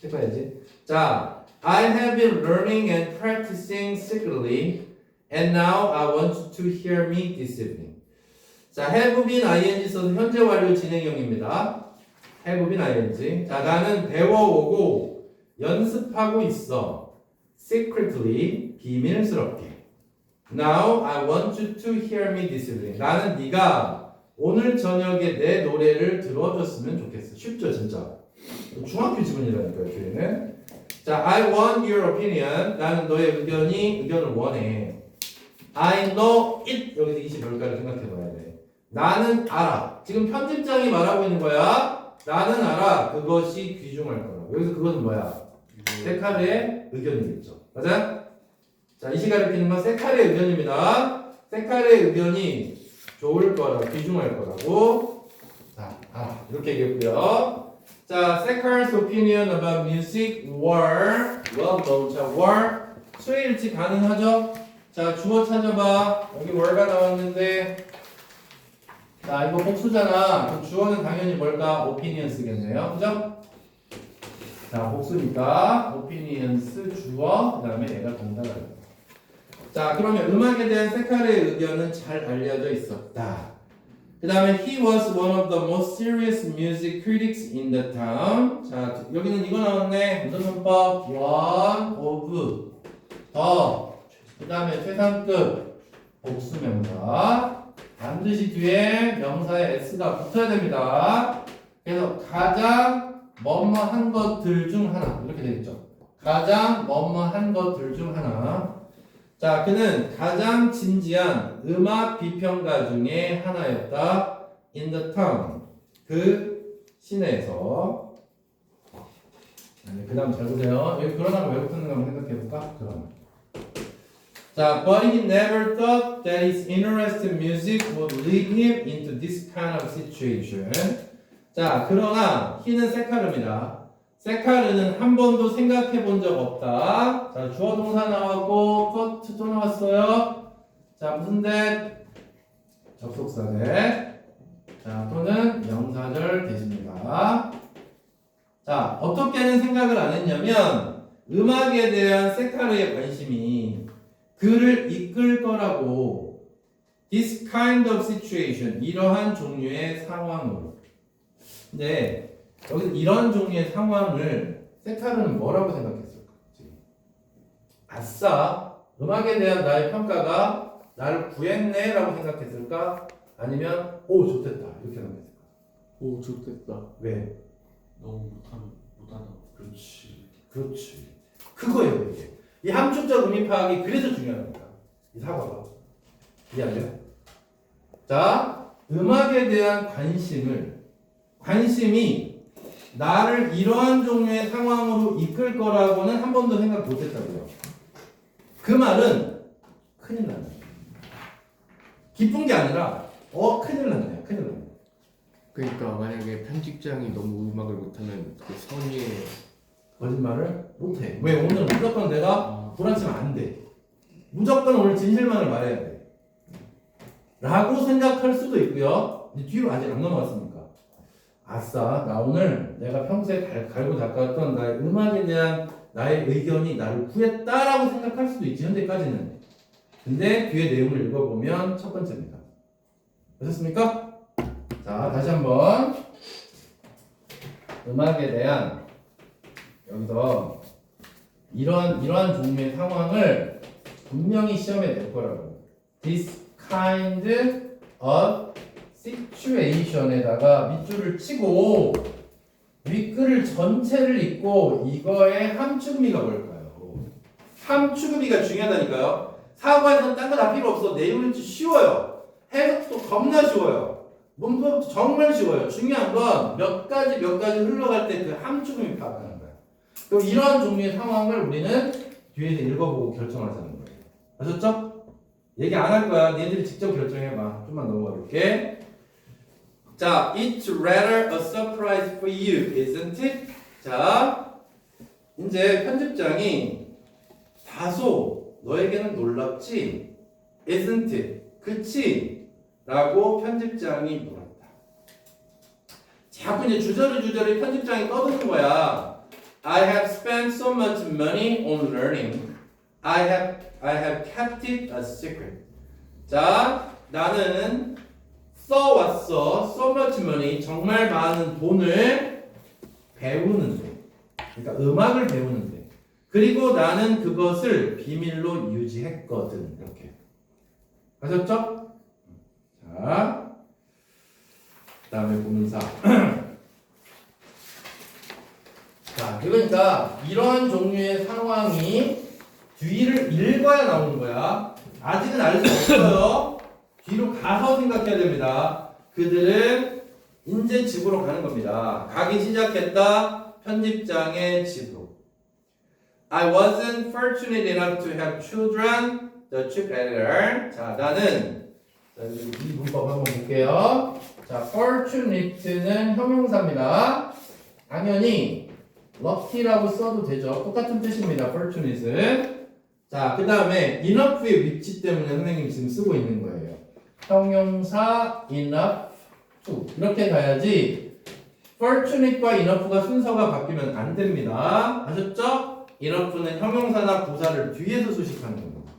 Speaker 1: 해봐야지. 자, I have been learning and practicing secretly, and now I want to hear me this evening. 자, have been ing 써서 현재 완료 진행형입니다. have been ing. 자, 나는 배워오고 연습하고 있어. secretly, 비밀스럽게. Now I want you to hear me this evening. 나는 네가 오늘 저녁에 내 노래를 들어줬으면 좋겠어. 쉽죠, 진짜. 중학교 지문이라니까요, 교회는. 자, I want your opinion. 나는 너의 의견을 원해. I know it. 여기서 20 뭘까를 생각해봐야 돼. 나는 알아. 지금 편집장이 말하고 있는 거야. 나는 알아. 그것이 귀중할 거라. 여기서 그것은 뭐야? 세카르의 의견이겠죠. 맞아? 자, 이 시간에 읽히는 건 세카르의 의견입니다. 세카르의 의견이 좋을 거라, 귀중할 거라고. 자, 이렇게 얘기했고요. 자, 세카르's opinion about music were well known. 자, were 수일치 가능하죠? 자, 주어 찾아봐. 여기 were가 나왔는데, 자, 이거 복수잖아. 주어는 당연히 뭘까? opinion 쓰겠네요. 그죠? 자, 복수니까 opinions 주어, 그 다음에 얘가 동사가. 자, 그러면 음악에 대한 세카르의 의견은 잘 알려져 있었다. 그 다음에 he was one of the most serious music critics in the town. 자, 여기는 이거 나왔네. 무슨 문법? one of 그 다음에 최상급 복수명사. 반드시 뒤에 명사에 s가 붙어야 됩니다. 그래서 가장 뭐뭐한 것들 중 하나 이렇게 되겠죠. 가장 뭐뭐한 것들 중 하나. 자, 그는 가장 진지한 음악 비평가 중에 하나였다. In the town. 그 시내에서. 그 다음 잘 보세요. 여기 그러나 왜 붙었는가 한번 생각해볼까? 그러나. 자, but he never thought that his interest in music would lead him into this kind of situation. 자, 그러나 he는 세카르입니다. 세카르는 한 번도 생각해 본 적 없다. 자, 주어 동사 나왔고 또 나왔어요. 자, 무슨 대? 접속사 대. 자, 또는 명사절 대십니다. 자, 어떻게는 생각을 안 했냐면 음악에 대한 세카르의 관심이 그를 이끌 거라고 this kind of situation 이러한 종류의 상황으로. 근데 여기 이런 종류의 상황을 세카르는 뭐라고 생각했을까? 아싸, 음악에 대한 나의 평가가 나를 구했네 라고 생각했을까? 아니면 오 좋댔다 이렇게 생각했을까?
Speaker 2: 오, 좋겠다.
Speaker 1: 왜?
Speaker 4: 너무 못하다.
Speaker 1: 그렇지. 그거예요 이게. 이 함축적 의미 파악이 그래서 중요합니다. 이 사과가. 이해하죠? 자, 음악에 대한 관심이 나를 이러한 종류의 상황으로 이끌 거라고는 한 번도 생각 못했다고요. 그 말은 큰일 나네. 기쁜 게 아니라 큰일 났네. 큰일 났네.
Speaker 2: 그러니까 만약에 편집장이 너무 음악을 못하면 그 선의의
Speaker 1: 거짓말을 못해. 왜? 오늘 무조건 내가 불안치면 안 돼. 무조건 오늘 진실만을 말해야 돼. 라고 생각할 수도 있고요. 뒤로 아직 안 넘어갔으니까. 아싸, 나 오늘 내가 평소에 갈고 닦았던 나의 음악에 대한 나의 의견이 나를 구했다라고 생각할 수도 있지, 현재까지는. 근데 뒤에 내용을 읽어보면 첫 번째입니다. 되셨습니까? 자, 다시 한번. 음악에 대한 여기서 이러한 종류의 상황을 분명히 시험에 낼 거라고. This kind of situation에다가 밑줄을 치고 윗글을 전체를 읽고 이거의 함축의미가 뭘까요? 함축의미가 중요하다니까요. 사과에서는 딴 거 다 필요 없어. 내용이 쉬워요. 해석도 겁나 쉬워요. 문법도 정말 쉬워요. 중요한 건 몇 가지 흘러갈 때 그 함축의미 파악하는 거예요. 그럼 이러한 종류의 상황을 우리는 뒤에서 읽어보고 결정하자는 거예요. 아셨죠? 얘기 안 할 거야. 니네들이 직접 결정해봐. 좀만 넘어가 볼게. 자, it's rather a surprise for you, isn't it? 자, 이제 편집장이 다소 너에게는 놀랍지? Isn't it? 그치? 라고 편집장이 물었다. 자꾸 이제 주저리 편집장이 떠드는 거야. I have spent so much money on learning. I have kept it a secret. 자, 나는 써왔어. So much money. 정말 많은 돈을 배우는데. 그러니까 음악을 배우는데. 그리고 나는 그것을 비밀로 유지했거든. 이렇게. 아셨죠? 자, 그 다음에 본사. 자, 그러니까 이러한 종류의 상황이 뒤를 읽어야 나오는 거야. 아직은 알 수 없어요. 뒤로 가서 생각해야 됩니다. 그들은 이제 집으로 가는 겁니다. 가기 시작했다. 편집장의 집으로. I wasn't fortunate enough to have children. The chief editor. 자, 나는 자, 이 문법 한번 볼게요. 자, fortunate는 형용사입니다. 당연히 lucky라고 써도 되죠. 똑같은 뜻입니다. fortunate는. 자, 그 다음에 enough의 위치 때문에 선생님이 지금 쓰고 있는 거예요. 형용사 enough to 이렇게 가야지 fortunate과 enough가 순서가 바뀌면 안 됩니다. 아셨죠? enough는 형용사나 부사를 뒤에서 수식하는 겁니다.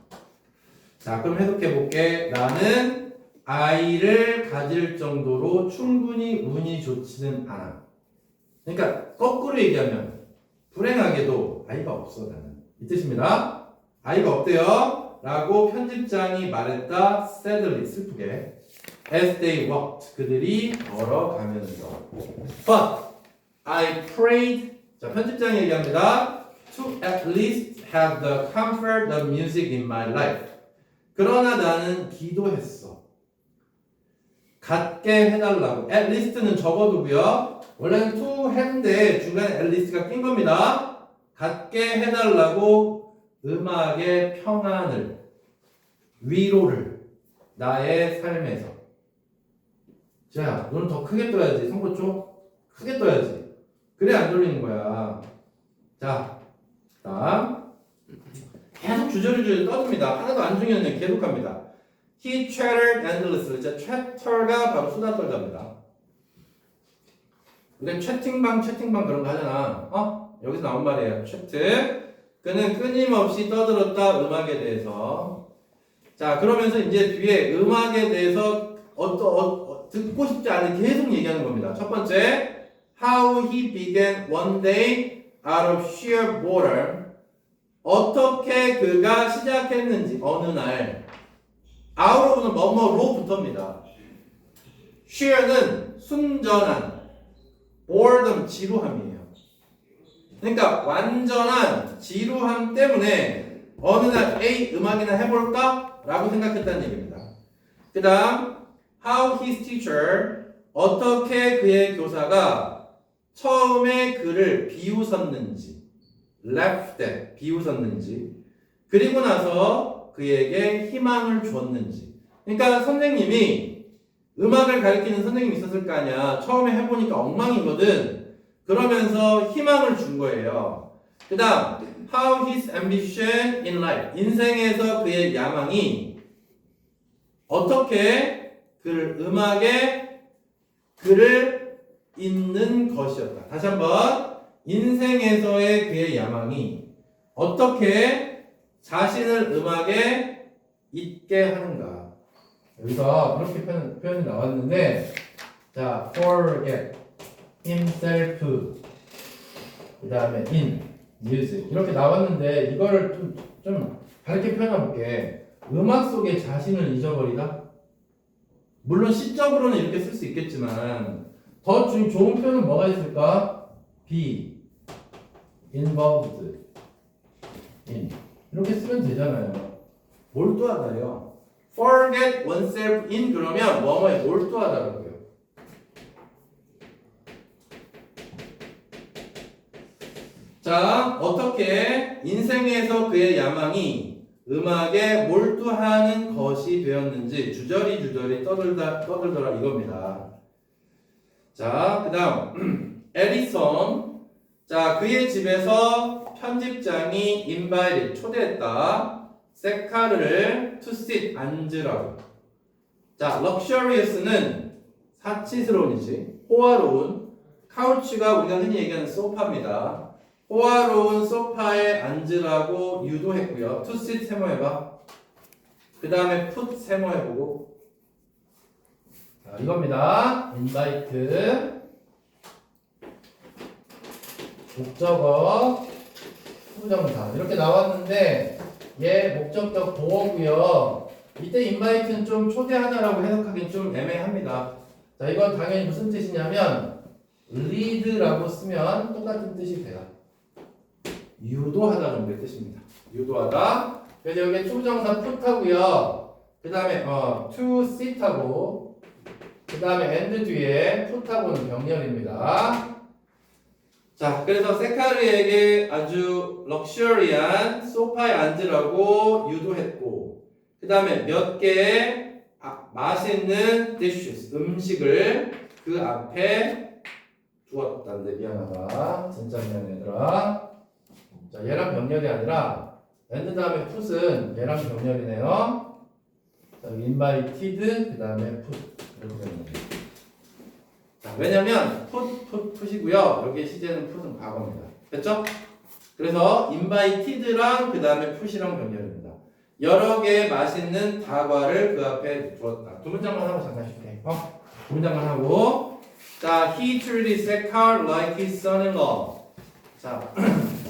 Speaker 1: 자, 그럼 해석해 볼게. 나는 아이를 가질 정도로 충분히 운이 좋지는 않아. 그러니까 거꾸로 얘기하면 불행하게도 아이가 없어 나는. 이 뜻입니다. 아이가 없대요. 라고 편집장이 말했다. sadly 슬프게. As they walked 그들이 걸어가면서. But I prayed. 자, 편집장이 얘기합니다. To at least have the comfort of music in my life. 그러나 나는 기도했어. 갖게 해달라고. At least는 적어두고요. 원래는 to have인데 중간에 at least가 낀 겁니다. 갖게 해달라고 음악의 평안을, 위로를 나의 삶에서. 자, 눈을 더 크게 떠야지. 송곳 쪽 크게 떠야지. 그래 안 돌리는 거야. 자, 다음 계속 주저리주저리 떠듭니다. 하나도 안 중요한 계속합니다. He chattered endlessly. 자, chatter가 바로 수다 떨답니다. 우리가 채팅방 그런 거 하잖아. 여기서 나온 말이에요. 채트. 그는 끊임없이 떠들었다 음악에 대해서. 자, 그러면서 이제 뒤에 음악에 대해서 듣고 싶지 않은 계속 얘기하는 겁니다. 첫 번째, how he began one day out of sheer boredom. 어떻게 그가 시작했는지 어느 날. out of는 뭐뭐로부터입니다. sheer는 순전한, boredom 지루함이에요. 그러니까 완전한 지루함 때문에 어느 날 A 음악이나 해볼까? 라고 생각했다는 얘기입니다. 그 다음 how his teacher 어떻게 그의 교사가 처음에 그를 비웃었는지 laughed at 비웃었는지 그리고 나서 그에게 희망을 줬는지. 그러니까 선생님이 음악을 가르치는 선생님이 있었을 거 아니야. 처음에 해보니까 엉망이거든. 그러면서 희망을 준 거예요. 그 다음 how his ambition in life 인생에서 그의 야망이 어떻게 그를 음악에 그를 잇는 것이었다. 다시 한번 인생에서의 그의 야망이 어떻게 자신을 음악에 잇게 하는가. 여기서 이렇게 표현이 나왔는데 자, forget himself 그 다음에 in music 이렇게 나왔는데 이거를 좀 다르게 표현해 볼게. 음악 속에 자신을 잊어버리다. 물론 시적으로는 이렇게 쓸 수 있겠지만 더 좋은 표현은 뭐가 있을까? be involved in 이렇게 쓰면 되잖아요. 몰두하다요. forget oneself in 그러면 뭐뭐에 몰두하다라고요. 자, 어떻게 인생에서 그의 야망이 음악에 몰두하는 것이 되었는지 주저리 떠들더라 이겁니다. 자, 그 다음 에디сон. 자, 그의 집에서 편집장이 invited 초대했다. 세카르를 to sit 앉으라고. 자, luxurious는 사치스러운이지 호화로운. 카우치가 우리가 흔히 얘기하는 소파입니다. 호화로운 소파에 앉으라고 유도했고요. to sit 세모해봐. 그 다음에 put 세모해보고. 자, 이겁니다. invite 목적어 수정사 이렇게 나왔는데 얘 목적격 보어고요. 이때 invite는 좀 초대하다라고 해석하기는 좀 애매합니다. 자, 이건 당연히 무슨 뜻이냐면 lead라고 쓰면 똑같은 뜻이 돼요. 유도하다 정도의 뜻입니다. 유도하다. 그래서 여기 투부정사 put하고요. 그 다음에 to sit하고 그 다음에 and 뒤에 put하고는 병렬입니다. 자, 그래서 세카르에게 아주 럭셔리한 소파에 앉으라고 유도했고, 그 다음에 몇 개의 맛있는 dishes, 음식을 그 앞에 두었단데, 미안하다. 진짜 미안해, 얘들아. 자, 얘랑 병렬이 아니라, and 다음에 put은 얘랑 병렬이네요. 자, invited, 그 다음에 put. 이렇게 되는 거예요. 자, 왜냐면 put이고요. 여기 시제는 put은 과거입니다. 됐죠? 그래서 invited랑 그 다음에 put이랑 병렬입니다. 여러 개의 맛있는 다과를 그 앞에 두었다. 두 문장만 하고 잠깐 쉴게. 두 문장만 하고. 자, he treated Sekar like his son-in-law. 자,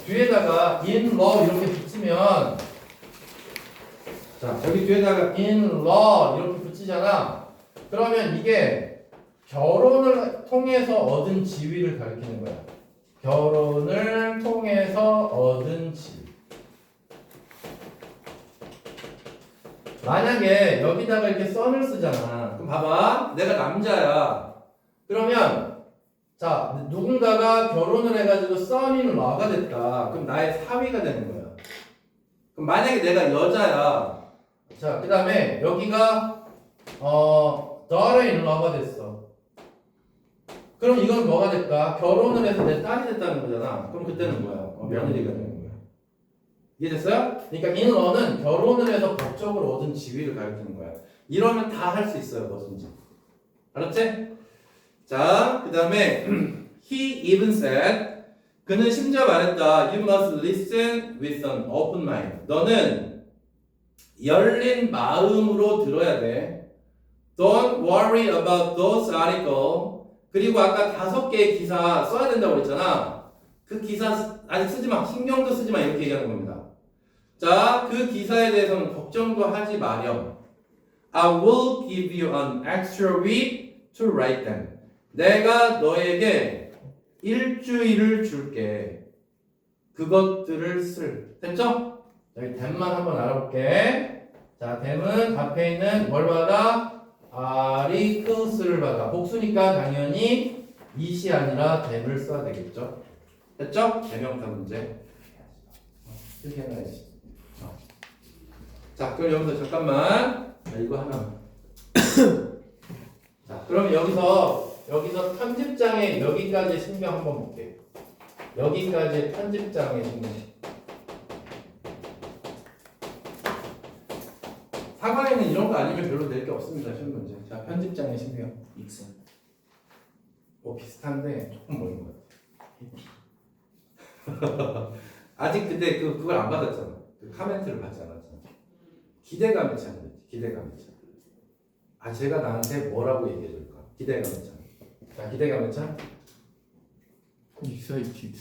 Speaker 1: 뒤에다가 in-law 이렇게 붙이면, 자, 여기 뒤에다가 in-law 이렇게 붙이잖아. 그러면 이게 결혼을 통해서 얻은 지위를 가리키는 거야. 결혼을 통해서 얻은 지위. 만약에 여기다가 이렇게 son을 쓰잖아. 그럼 봐봐. 내가 남자야. 그러면 자, 누군가가 결혼을 해가지고 son-in-law가 됐다. 그럼 나의 사위가 되는 거야. 그럼 만약에 내가 여자야. 자, 그 다음에 여기가 daughter-in-law가 됐어. 그럼 이건 뭐가 될까? 결혼을 해서 내 딸이 됐다는 거잖아. 그럼 그때는 뭐야? 며느리가 되는 거야. 이해됐어요? 그러니까 in-law는 결혼을 해서 법적으로 얻은 지위를 가리키는 거야. 이러면 다 할 수 있어요, 뭐든지. 알았지? 자, 그 다음에 he even said, 그는 심지어 말했다. You must listen with an open mind. 너는 열린 마음으로 들어야 돼. Don't worry about those articles. 그리고 아까 5개의 기사 써야 된다고 그랬잖아. 그 기사 아직 쓰지 마. 신경도 쓰지 마. 이렇게 얘기하는 겁니다. 자, 그 기사에 대해서는 걱정도 하지 마렴. I will give you an extra week to write them. 내가 너에게 일주일을 줄게. 그것들을 쓸. 됐죠? 여기 댐만 한번 알아볼게. 자, 댐은 앞에 있는 뭘 받아? articles를 받아. 복수니까 당연히 it이 아니라 댐을 써야 되겠죠? 됐죠? 대명사 문제. 이렇게 해놔야지. 자, 그럼 여기서 잠깐만. 자, 이거 하나. 자, 그럼 여기서 편집장의 여기까지 신경 한번 볼게. 여기까지 편집장의 신경. 사과에는 이런 거 아니면 별로 낼 게 없습니다. 시험 문제. 자, 편집장의 신경.
Speaker 4: 익선.
Speaker 1: 뭐 비슷한데 조금 멀은 것 같아. 아직 근데 그걸 안 받았잖아. 그 카멘트를 받지 않았잖아. 기대감이 참 기대감이 참. 아, 제가 나한테 뭐라고 얘기해 줄까? 기대감이 참. 자, 기대감이 참.
Speaker 2: excited.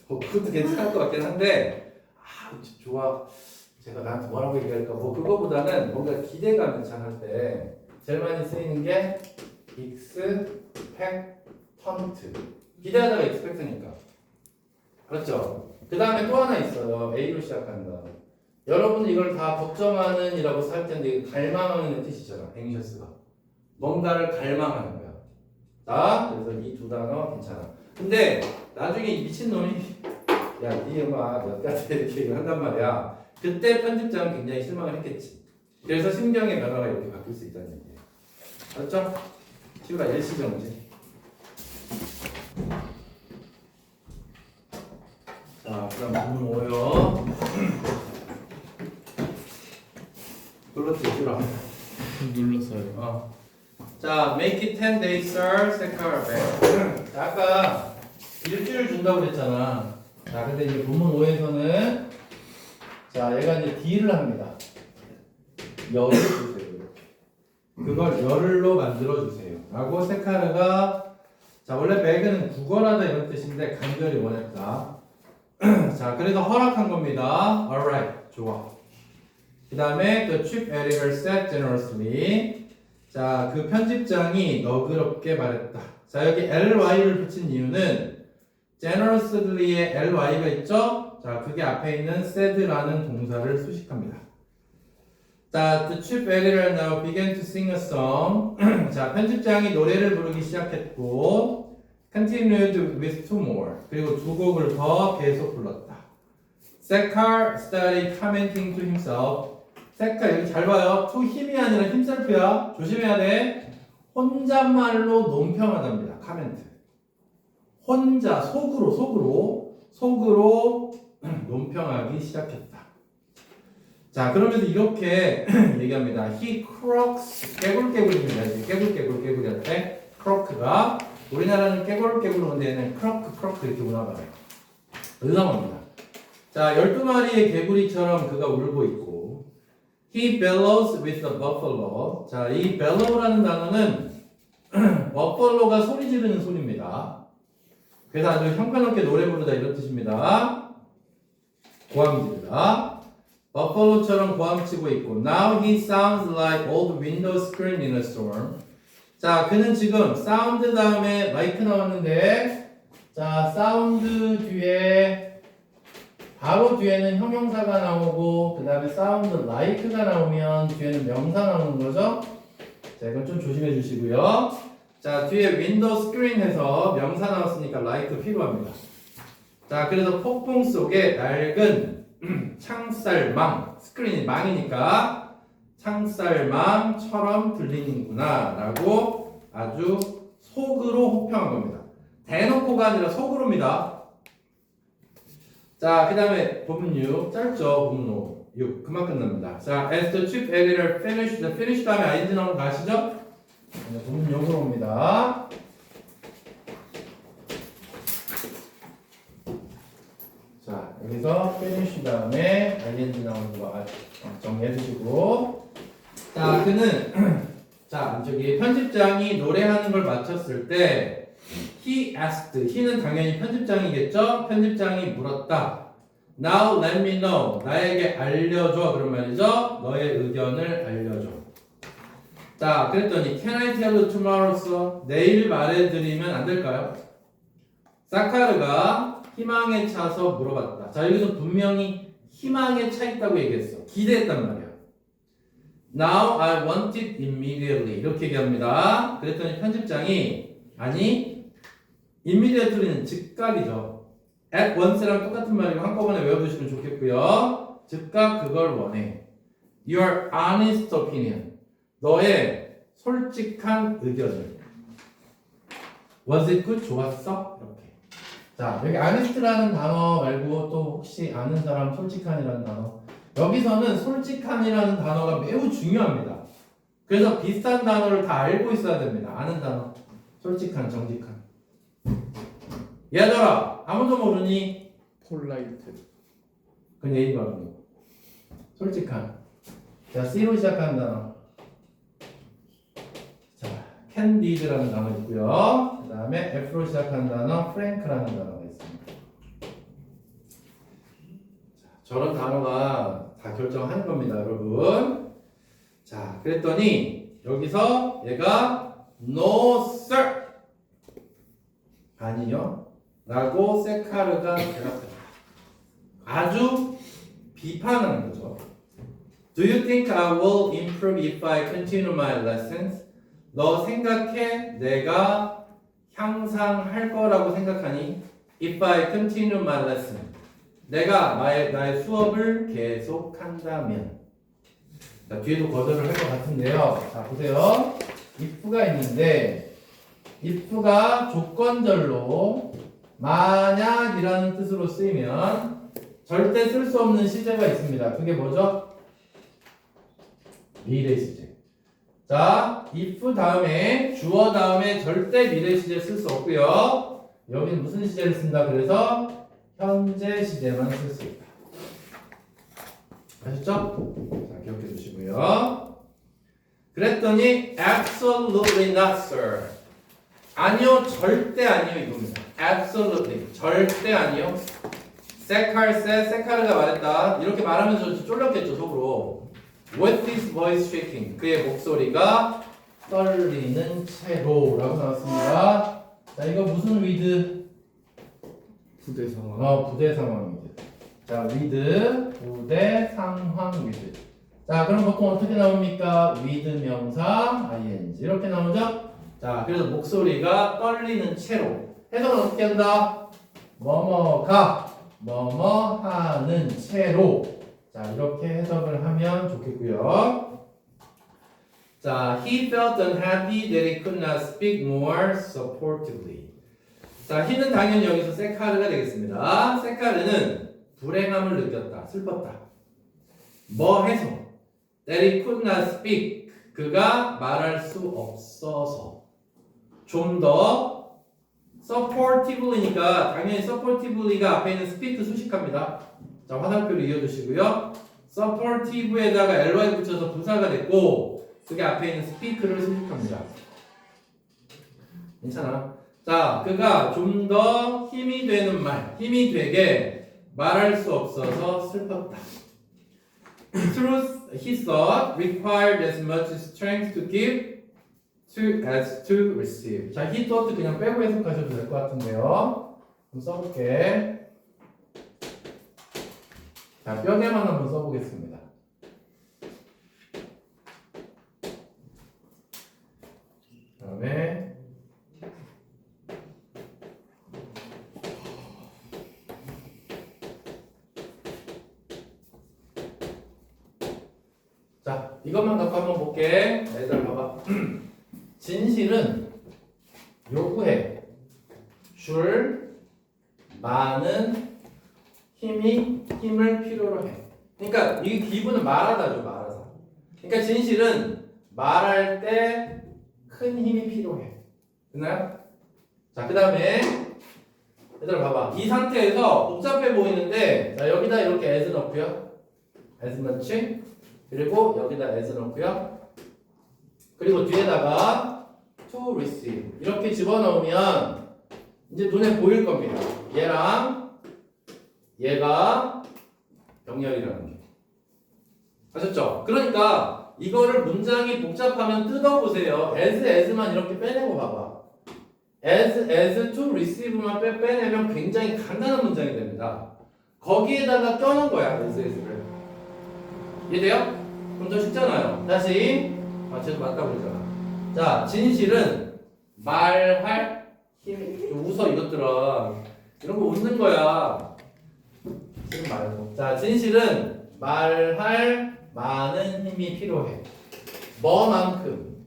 Speaker 1: 그것도 괜찮을 것 같긴 한데, 좋아. 제가 나한테 뭐라고 얘기할까? 뭐 그거보다는 뭔가 기대감이 참 할 때 제일 많이 쓰이는 게 expectant. 기대하다가 expect니까. 그렇죠? 그 다음에 또 하나 있어요. A로 시작한다. 여러분 이걸 다 걱정하는 이라고 살 텐데 이게 갈망하는 뜻이잖아. anxious가. 뭔가를 갈망하는 거야. 자, 그래서 이 두 단어 괜찮아. 근데 나중에 이 미친놈이 야, 네 음악 몇 가지 이렇게 한단 말이야. 그때 편집장은 굉장히 실망을 했겠지. 그래서 심경의 변화가 이렇게 바뀔 수 있다는 얘기예요. 알았죠? 시우가 일시정지. 자, 그럼 부분 5요. 불렀지, 시우라.
Speaker 2: 눌렀어요.
Speaker 1: 자, make it 10 days, sir. 세카르 back. 자, 아까 일주일 준다고 그랬잖아. 자, 근데 이제 본문 5에서는 자, 얘가 이제 D를 합니다. 열을 주세요. 그걸 열흘로 만들어 주세요. 라고 세카르가 자, 원래 백은 구걸하다 이런 뜻인데 간절히 원했다. 자, 그래서 허락한 겁니다. Alright, 좋아. 그 다음에 the chief editor said generously. 자, 그 편집장이 너그럽게 말했다. 자, 여기 ly를 붙인 이유는 generously에 ly가 있죠? 자, 그게 앞에 있는 said라는 동사를 수식합니다. 자, the chief editor now began to sing a song. 자, 편집장이 노래를 부르기 시작했고, continued with two more. 그리고 두 곡을 더 계속 불렀다. Sekar started commenting to himself. 세카 여기 잘 봐요. to him이 아니라 himself야. 조심해야 돼. 혼잣말로 논평하답니다. 카멘트. 혼자 속으로 논평하기 시작했다. 자, 그러면서 이렇게 얘기합니다. He croaks 깨굴깨굴입니다. 이제 깨굴깨굴 할 때 croak가 우리나라는 깨굴깨굴 오는데 얘는 크로크 이렇게 오나봐요. 의성어입니다. 자, 12마리의 개구리처럼 그가 울고 있고 He bellows with the buffalo. 자, 이 bellow라는 단어는 버팔로가 소리 지르는 소리입니다. 그래서 아주 형편없게 노래 부르다 이런 뜻입니다. 고함 지르다. 버팔로처럼 고함치고 있고 Now he sounds like old window screen in a storm. 자, 그는 지금 사운드 다음에 마이크 나왔는데 자, 사운드 뒤에 바로 뒤에는 형용사가 나오고 그 다음에 사운드 like가 나오면 뒤에는 명사 나오는 거죠. 자, 이건 좀 조심해 주시고요. 자, 뒤에 윈도우 스크린에서 명사 나왔으니까 like 필요합니다. 자, 그래서 폭풍 속에 낡은 창살망, 스크린이 망이니까 창살망처럼 들리는구나 라고 아주 속으로 혹평한 겁니다. 대놓고가 아니라 속으로입니다. 자, 그 다음에 부분 6 짧죠. 부분 5 6 그만 끝납니다. 자, as the chief editor finished, finish 다음에 ing 나오는 거 아시죠? 네, 부분 6으로 옵니다. 자, 여기서 finish 다음에 ing 나오는 거 정리해 주시고 자, 그는 자, 저기 편집장이 노래하는 걸 마쳤을 때 he asked, he는 당연히 편집장이겠죠? 편집장이 물었다. Now let me know. 나에게 알려줘. 그런 말이죠. 너의 의견을 알려줘. 자, 그랬더니 can I tell you tomorrow, sir? 내일 말해드리면 안 될까요? 사카르가 희망에 차서 물어봤다. 자, 여기서 분명히 희망에 차 있다고 얘기했어. 기대했단 말이야. Now I want it immediately. 이렇게 얘기합니다. 그랬더니 편집장이 아니 immediately는 즉각이죠. at once랑 똑같은 말이고 한꺼번에 외워두시면 좋겠고요. 즉각 그걸 원해. Your honest opinion. 너의 솔직한 의견을. Was it good? 좋았어? 이렇게. 자, 여기 honest라는 단어 말고 또 혹시 아는 사람 솔직한이라는 단어. 여기서는 솔직한이라는 단어가 매우 중요합니다. 그래서 비슷한 단어를 다 알고 있어야 됩니다. 아는 단어. 솔직한, 정직한. 얘들아, 아무도 모르니?
Speaker 2: 폴라이트.
Speaker 1: 그건 예의 바르고. 솔직한. 자, C로 시작하는 단어. 자, 캔디드라는 단어 있고요. 그 다음에 F로 시작하는 단어, 프랭크라는 단어가 있습니다. 자, 저런 단어가 다 결정하는 겁니다, 여러분. 자, 그랬더니 여기서 얘가 No, sir. 아니요. 라고 세카르가 대답했다. 아주 비판하는 거죠. Do you think I will improve if I continue my lessons? 너 생각해? 내가 향상할 거라고 생각하니? If I continue my lesson. 내가 나의 수업을 계속한다면. 자, 뒤에도 거절을 할 것 같은데요. 자, 보세요. if가 있는데 if가 조건절로 만약이라는 뜻으로 쓰이면 절대 쓸 수 없는 시제가 있습니다. 그게 뭐죠? 미래 시제. 자, if 다음에 주어 다음에 절대 미래 시제 쓸 수 없고요. 여기는 무슨 시제를 쓴다? 그래서 현재 시제만 쓸 수 있다. 아셨죠? 자, 기억해 주시고요. 그랬더니 absolutely not, sir. 아니요, 절대 아니요 이겁니다. Absolutely, 절대 아니요. 세카르가 말했다. 이렇게 말하면서 쫄렸겠죠 속으로. With his voice shaking, 그의 목소리가 떨리는 채로라고 나왔습니다. 자, 이거 무슨 with?
Speaker 2: 부대 상황.
Speaker 1: 부대 상황입니다. 자, with 부대 상황 with. 자, 그럼 보통 어떻게 나옵니까? with 명사 ing 이렇게 나오죠? 자, 그래서 목소리가 떨리는 채로 해석은 어떻게 한다? 뭐뭐가 뭐뭐 하는 채로 자, 이렇게 해석을 하면 좋겠고요. 자, he felt unhappy that he could not speak more supportively. 자, he는 당연히 여기서 세카르가 되겠습니다. 세카르는 불행함을 느꼈다, 슬펐다. 뭐 해서? That he could not speak. 그가 말할 수 없어서. 좀 더 supportively니까 당연히 supportively가 앞에 있는 speak 수식합니다. 자, 화살표를 이어주시고요. supportive에다가 ly 붙여서 부사가 됐고 그게 앞에 있는 speak를 수식합니다. 괜찮아. 자, 그가 좀 더 힘이 되는 말, 힘이 되게 말할 수 없어서 슬펐다. Truth, he thought, required as much strength to give as to receive. 자, he thought 그냥 빼고 해석하셔도 될 것 같은데요. 좀 써볼게. 자, 뼈대만 한번 써보겠습니다. 그다음에 자, 이것만 갖고 한번 볼게. 얘들 봐봐. 진실은 요구해 줄 많은 힘을 필요로 해. 그러니까 이 기분은 말하다죠, 말하다. 그러니까 진실은 말할 때 큰 힘이 필요해. 됐나요? 자, 그 다음에 얘들아 봐봐. 이 상태에서 복잡해 보이는데 자, 여기다 이렇게 as 넣고요. as much 그리고 여기다 as 넣고요. 그리고 뒤에다가 to receive 이렇게 집어넣으면 이제 눈에 보일 겁니다. 얘랑 얘가 병렬이라는 게. 아셨죠? 그러니까 이거를 문장이 복잡하면 뜯어보세요. as만 이렇게 빼내고 봐봐. as to receive만 빼내면 굉장히 간단한 문장이 됩니다. 거기에다가 껴놓은 거야, as를. 이해돼요? 그럼 더 쉽잖아요. 다시 쟤도 맞다고 그러잖아. 자, 진실은 말할 힘이 웃어 이것들아. 이런 거 웃는 거야. 지금 말고. 자, 진실은 말할 많은 힘이 필요해. 뭐만큼?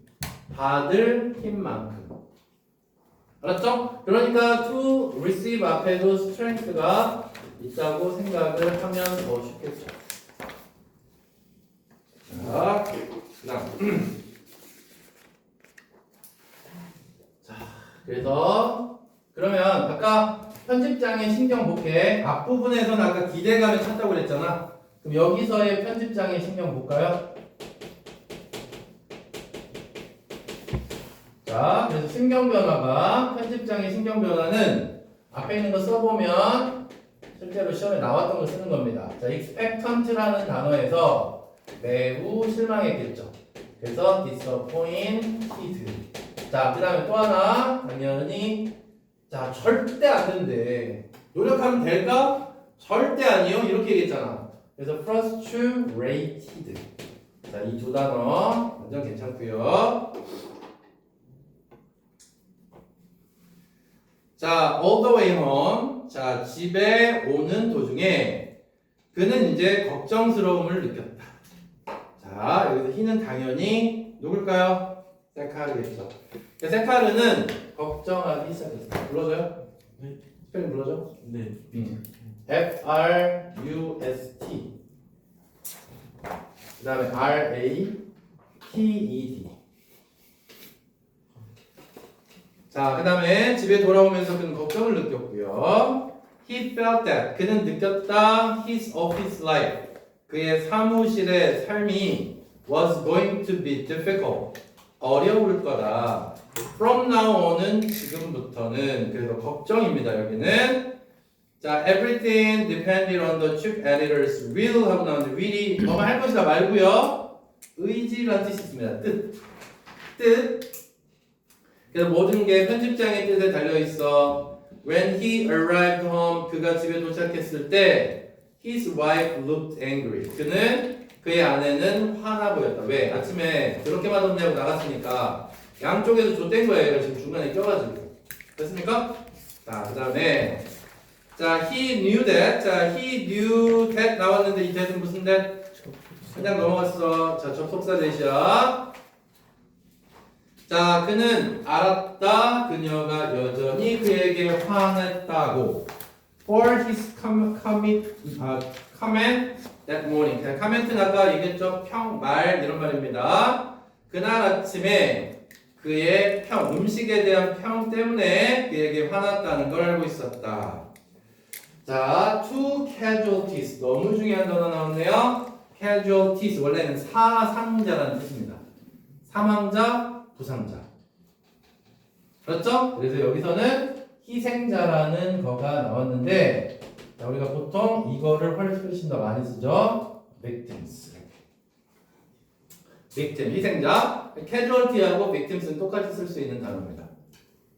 Speaker 1: 받을 힘만큼. 알았죠? 그러니까 to receive 앞에도 strength가 있다고 생각을 하면 더 쉽겠죠. 자, 그다음. 자, 그래서 그러면 아까 편집장의 신경 볼게. 앞부분에서는 아까 기대감을 찾다고 그랬잖아. 그럼 여기서의 편집장의 신경 볼까요? 자, 그래서 신경 변화가 편집장의 신경 변화는 앞에 있는 거 써보면 실제로 시험에 나왔던 거 쓰는 겁니다. 자, expectant라는 단어에서 매우 실망했겠죠. 그래서 disappointed. 자, 그 다음에 또 하나 당연히 자, 절대 안 된대. 노력하면 될까? 절대 아니요. 이렇게 얘기했잖아. 그래서 frustrated. 자, 이 두 단어 완전 괜찮고요. 자, all the way home. 자, 집에 오는 도중에 그는 이제 걱정스러움을 느꼈다. 자, 여기서 he는 당연히 누굴까요? 세카르겠죠. 세카르는 걱정하기 시작했어요. 불러줘요?
Speaker 4: 네.
Speaker 1: 스펠링 불러줘?
Speaker 4: 네.
Speaker 1: F-R-U-S-T 그 다음에 R-A-T-E-D. 자, 그 다음에 집에 돌아오면서 그는 걱정을 느꼈고요. He felt that 그는 느꼈다. His office life 그의 사무실의 삶이 was going to be difficult 어려울 거다. From now on은 지금부터는 그래서 걱정입니다. 여기는 자, everything depended on the chief editor's will 하고 나오는데 will이 뭐만 할 것이다 말고요. 의지라는 뜻이 있습니다. 뜻. 그래서 모든 게 편집장의 뜻에 달려 있어. When he arrived home, 그가 집에 도착했을 때, his wife looked angry. 그는 그의 아내는 화나 보였다. 왜? 아침에 그렇게 맞았냐고 나갔으니까 양쪽에서 좆된 거예요. 지금 중간에 껴가지고. 됐습니까? 자, 그 다음에 자, he knew that. 자, he knew that 나왔는데 이 that은 무슨 that? 그냥 넘어갔어. 자, 접속사 대시야. 자, 그는 알았다. 그녀가 여전히 그에게 화냈다고. For his comment that morning. 자, comment는 아까 얘기했죠. 말 이런 말입니다. 그날 아침에 그의 음식에 대한 평 때문에 그에게 화났다는 걸 알고 있었다. 자, two casualties. 너무 중요한 단어 나왔네요. casualties. 원래는 사상자라는 뜻입니다. 사망자, 부상자. 그렇죠? 그래서 여기서는 희생자라는 거가 나왔는데, 자, 우리가 보통 이거를 훨씬 더 많이 쓰죠. victims. victim, 희생자. casualty하고 victims는 똑같이 쓸 수 있는 단어입니다.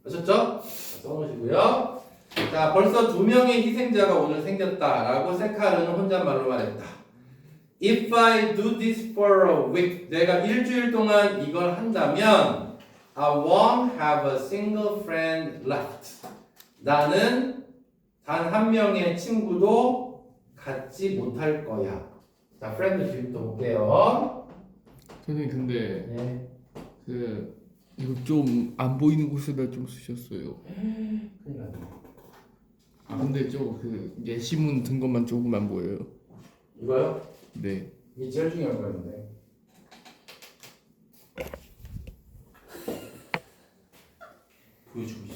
Speaker 1: 아셨죠? 자, 써놓으시고요. 자, 벌써 2명의 희생자가 오늘 생겼다라고 세카르는 혼잣말로 말했다. If I do this for a week, 내가 일주일 동안 이걸 한다면 I won't have a single friend left. 나는 단 한 명의 친구도 갖지 못할 거야. 자, friend 주입도 볼게요.
Speaker 2: 선생님 근데
Speaker 1: 네.
Speaker 2: 그 이거 좀 안 보이는 곳에다 좀 쓰셨어요.
Speaker 1: 큰일 났네.
Speaker 2: 아 근데 그 예시문 든 것만 조금 안 보여요.
Speaker 1: 이거요?
Speaker 2: 네.
Speaker 1: 이게 제일 중요한 거였는데.
Speaker 4: 보여주고 있어.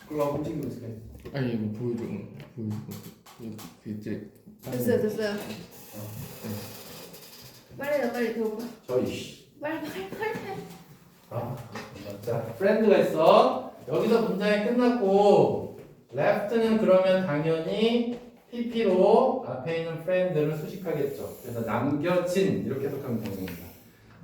Speaker 1: 그럼 움직이고 있을게.
Speaker 2: 아니 이거 보여줘. 그 이제
Speaker 3: 됐어요, 됐어요. 빨리요, 빨리 배워봐.
Speaker 1: 저희
Speaker 3: 빨리.
Speaker 1: 아, 자, 프렌드가 있어. 여기서 문장이 끝났고 left는 그러면 당연히 pp로 앞에 있는 friend를 수식하겠죠. 그래서 남겨진 이렇게 해석하면 되는 겁니다.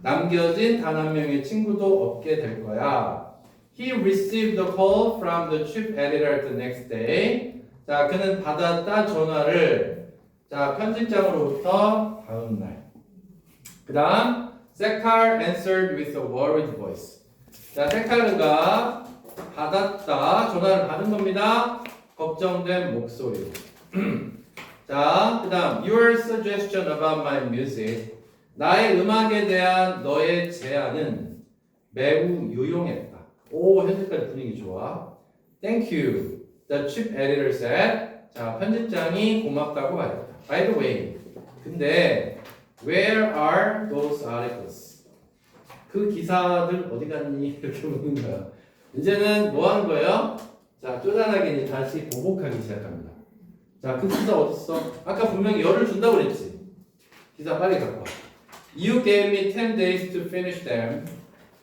Speaker 1: 남겨진 단 한 명의 친구도 없게 될 거야. He received a call from the chief editor the next day. 자, 그는 받았다 전화를 자 편집장으로부터 다음 날. 그다음 세칼 answered with a worried voice. 자, 세칼르가 받았다 전화를 받은 겁니다. 걱정된 목소리로. 자, 그다음 your suggestion about my music. 나의 음악에 대한 너의 제안은 매우 유용했다. 오, 현재까지 분위기 좋아. Thank you. The chief editor said. 자, 편집장이 고맙다고 말했다. By the way, 근데 where are those articles? 그 기사들 어디 갔니? 이렇게 묻는 거야. 이제는 뭐 하는 거예요? 자, 쪼잔하게 이제 다시 보복하기 시작합니다. 자, 그 기사 어딨어? 아까 분명히 열을 준다고 그랬지? 기사 빨리 갖고 와. You gave me 10 days to finish them.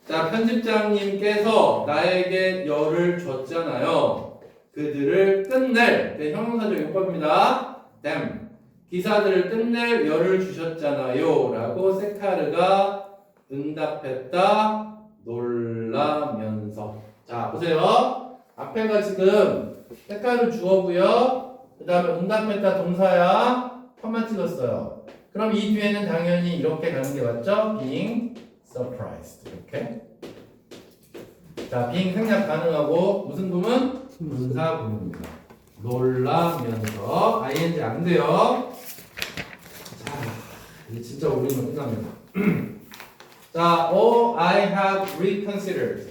Speaker 1: 자, 편집장님께서 나에게 열을 줬잖아요. 그들을 끝낼, 네, 형용사적 용법입니다. them. 기사들을 끝낼 열을 주셨잖아요. 라고 세카르가 응답했다. 놀라면서. 자, 보세요. 앞에가 지금 세카르 주어고요. 그 다음에 응답했다 동사야. 컴마 찍었어요. 그럼 이 뒤에는 당연히 이렇게 가는 게 맞죠? being surprised. 이렇게. 자, being 생략 가능하고 무슨 부분? 분사 부분입니다. 놀라면서 ing 안 돼요. 자, 이제 진짜 오리면 끝납니다. 자, oh, I have reconsidered.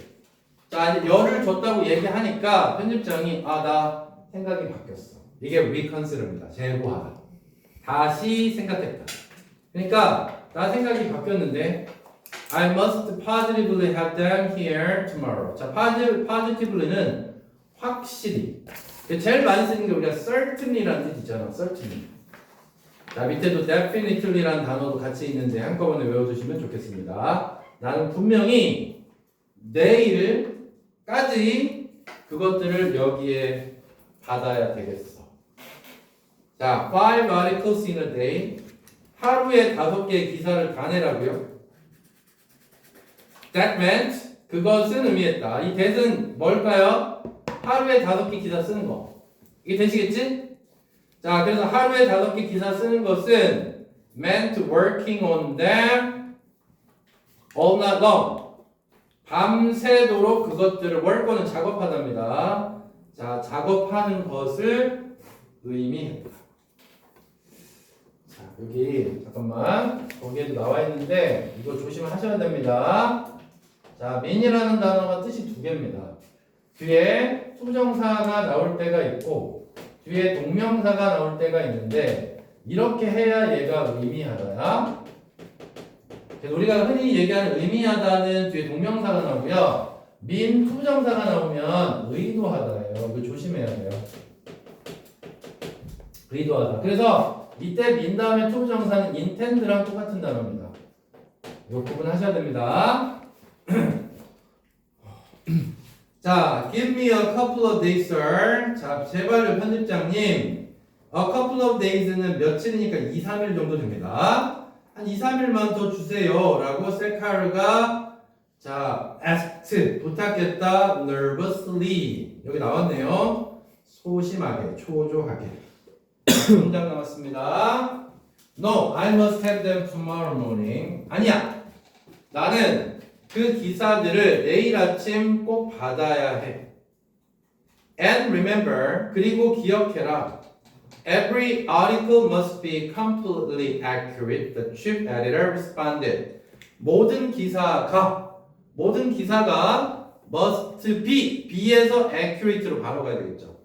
Speaker 1: 자, 이제 열을 줬다고 얘기하니까 편집장이 나 생각이 바뀌었어. 이게 reconsider입니다. 재고하다. 다시 생각했다. 그러니까 나 생각이 바뀌었는데 I must positively have them here tomorrow. 자, positively는 확실히. 제일 많이 쓰는 게 우리가 certainly라는 뜻 있잖아. certainly. 자, 밑에도 definitely라는 단어도 같이 있는데 한꺼번에 외워두시면 좋겠습니다. 나는 분명히 내일까지 그것들을 여기에 받아야 되겠어. 자, 5 articles in a day. 하루에 5개의 기사를 다 내라고요. That meant 그것은 의미했다. 이 that은 뭘까요? 하루에 5개 기사 쓰는 거. 이게 되시겠지? 자, 그래서 하루에 5개 기사 쓰는 것은 meant working on them all night long. 밤새도록 그것들을 work는 작업하답니다. 자, 작업하는 것을 의미한다. 자, 여기 잠깐만 거기에도 나와 있는데 이거 조심하셔야 됩니다. 자, mean이라는 단어가 뜻이 두 개입니다. 뒤에 투정사가 나올 때가 있고 뒤에 동명사가 나올 때가 있는데 이렇게 해야 얘가 의미하다야. 그래서 우리가 흔히 얘기하는 의미하다는 뒤에 동명사가 나오고요. mean 투정사가 나오면 의도하다예요. 이거 조심해야 돼요. 의도하다. 그래서 이때 mean 다음에 투정사는 intend랑 똑같은 단어입니다. 이거 구분하셔야 됩니다. 자, give me a couple of days, sir. 자, 제발요 편집장님. A couple of days는 며칠이니까 2, 3일 정도 됩니다. 한 2, 3일만 더 주세요. 라고 세카르가 자, asked, 부탁했다. nervously. 여기 나왔네요. 소심하게, 초조하게. 문장 나왔습니다. No, I must have them tomorrow morning. 아니야. 나는 그 기사들을 내일 아침 꼭 받아야 해. And remember, 그리고 기억해라. Every article must be completely accurate. The chief editor responded. 모든 기사가 must be, be에서 accurate로 바로 가야 되겠죠.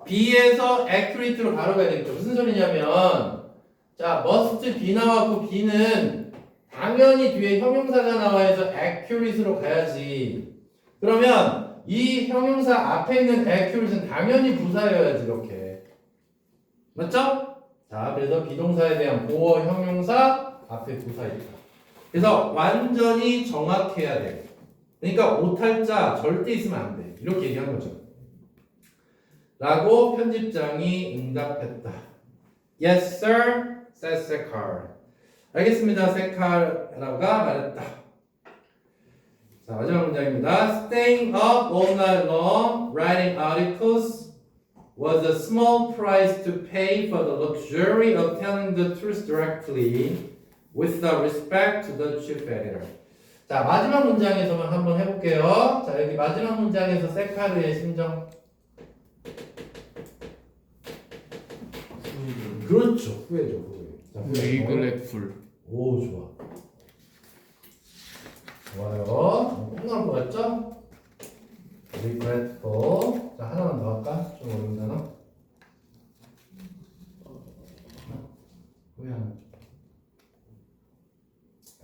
Speaker 1: be에서 accurate로 바로 가야 되겠죠. 무슨 소리냐면, 자, must be 나왔고 be는 당연히 뒤에 형용사가 나와서 accurate로 가야지. 그러면 이 형용사 앞에 있는 accurate는 당연히 부사여야지 이렇게. 맞죠? 자, 그래서 비동사에 대한 보어 형용사 앞에 부사 있다. 그래서 완전히 정확해야 돼. 그러니까 오탈자 절대 있으면 안 돼. 이렇게 얘기한 거죠. 라고 편집장이 응답했다. Yes, sir, said Sekar. 알겠습니다. 세카라가 말했다. 자, 마지막 문장입니다. Staying up all night long, writing articles was a small price to pay for the luxury of telling the truth directly with the respect to the chief editor. 자, 마지막 문장에서만 한번 해볼게요. 자, 여기 마지막 문장에서 세카르의 심정. 그렇죠. 후회죠, 후회. 자,
Speaker 2: regretful.
Speaker 1: 오, 좋아. 좋아요. 꼭 나올 것 같죠? regretful. 자, 하나만 더 할까? 좀 어려운 단어. 후회하는.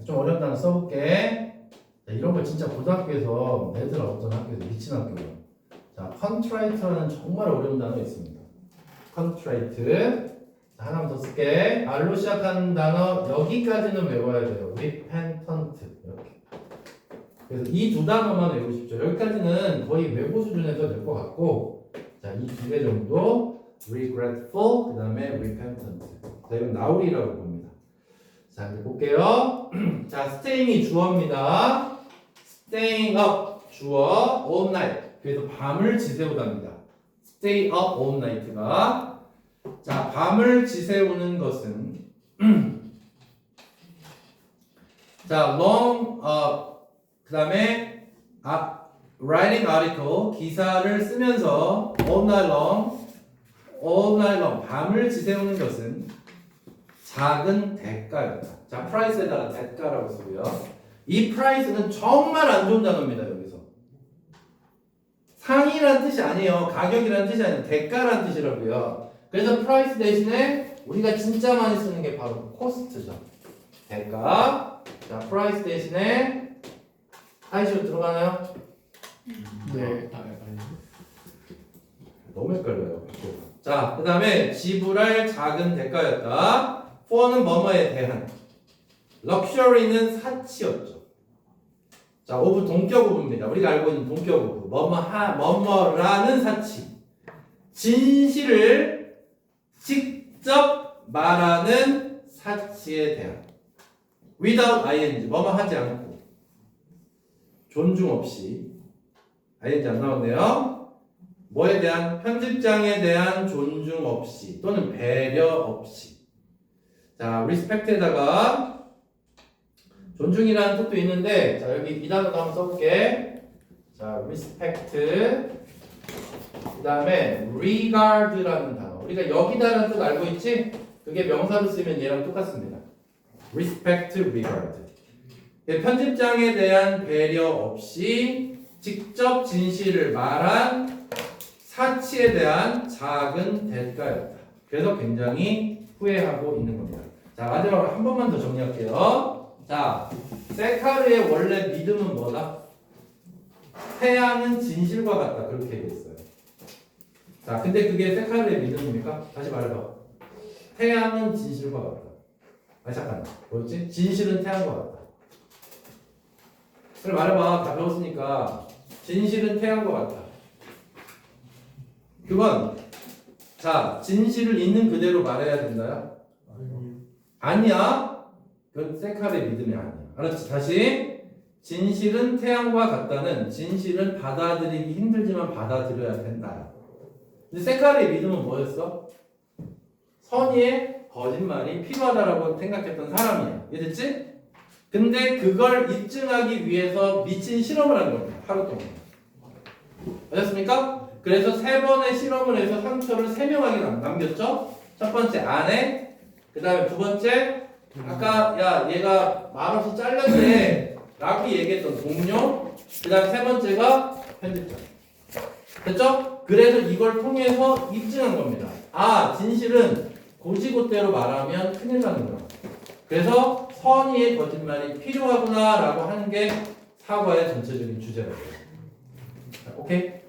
Speaker 1: 좀 어려운 단어 써볼게. 자, 이런 거 진짜 고등학교에서 애들 어떤 학교에서 미친 학교예요. 자, contrite라는 정말 어려운 단어 있습니다. contrite. 자, 하나만 더 쓸게. R로 시작하는 단어 여기까지는 외워야 돼요. repentant 이렇게. 그래서 이 두 단어만 외우십시오. 여기까지는 거의 외고 수준에서 될 것 같고, 자, 이 두 개 정도 regretful, 그 다음에 repentant. 자, 이건 나울이라고 봅니다. 자, 이제 볼게요. 자, staying이 주어입니다. staying up 주어, all night. 그래서 밤을 지새우답니다. stay up all night가. 자, 밤을 지새우는 것은 자, long, 그 다음에 writing article, 기사를 쓰면서 all night long, 밤을 지새우는 것은 작은 대가였다. 자, price에다가 대가라고 쓰고요. 이 price는 정말 안 좋은 단어입니다. 여기서 상이라는 뜻이 아니에요. 가격이라는 뜻이 아니에요. 대가라는 뜻이라고요. 그래서 price 대신에 우리가 진짜 많이 쓰는 게 바로 cost죠. 대가. 자, price 대신에 하이시로 들어가나요?
Speaker 2: 네. 아니.
Speaker 1: 너무 헷갈려요. 자, 그 다음에 지불할 작은 대가였다. for는 뭐뭐에 대한. luxury는 사치였죠. 자, 오브 동격 오브입니다. 우리가 알고 있는 동격 오브. 뭐뭐라는 사치. 진실을 직접 말하는 사치에 대한. without ing. 뭐뭐 하지 않고. 존중 없이. ing 안 나왔네요. 뭐에 대한? 편집장에 대한 존중 없이 또는 배려 없이. 자, respect에다가 존중이라는 뜻도 있는데, 자, 여기 이 단어도 한번 써볼게. 자, respect. 그 다음에 regard라는 단어. 우리가 여기다라는 뜻 알고 있지? 그게 명사로 쓰면 얘랑 똑같습니다. respect, regard. 편집장에 대한 배려 없이 직접 진실을 말한 사치에 대한 작은 대가였다. 그래서 굉장히 후회하고 있는 겁니다. 자, 마지막으로 한 번만 더 정리할게요. 자, 세카르의 원래 믿음은 뭐다? 태양은 진실과 같다. 그렇게 얘기했어요. 자, 근데 그게 세카르의 믿음입니까? 다시 말해봐. 태양은 진실과 같다. 아, 잠깐. 뭐였지? 진실은 태양과 같다. 그래 말해봐. 다 배웠으니까. 진실은 태양과 같다. 그건 자, 진실을 있는 그대로 말해야 된다요? 아니야. 그건 세카르의 믿음이 아니야. 알았지? 다시. 진실은 태양과 같다는 진실은 받아들이기 힘들지만 받아들여야 된다. 근데 세카르의 믿음은 뭐였어? 선의의 거짓말이 필요하다라고 생각했던 사람이야. 이해됐지? 근데 그걸 입증하기 위해서 미친 실험을 한 겁니다. 하루 동안. 아셨습니까? 그래서 3번의 실험을 해서 상처를 3명에게 남겼죠? 첫 번째 아내, 그 다음에 두 번째 아까 야 얘가 말없이 잘렸네 라고 얘기했던 동료, 그 다음에 세 번째가 편집자. 됐죠? 그래서 이걸 통해서 입증한 겁니다. 아, 진실은 고지고대로 말하면 큰일 나는 거야. 그래서 선의의 거짓말이 필요하구나 라고 하는 게 사과의 전체적인 주제라고요. 오케이?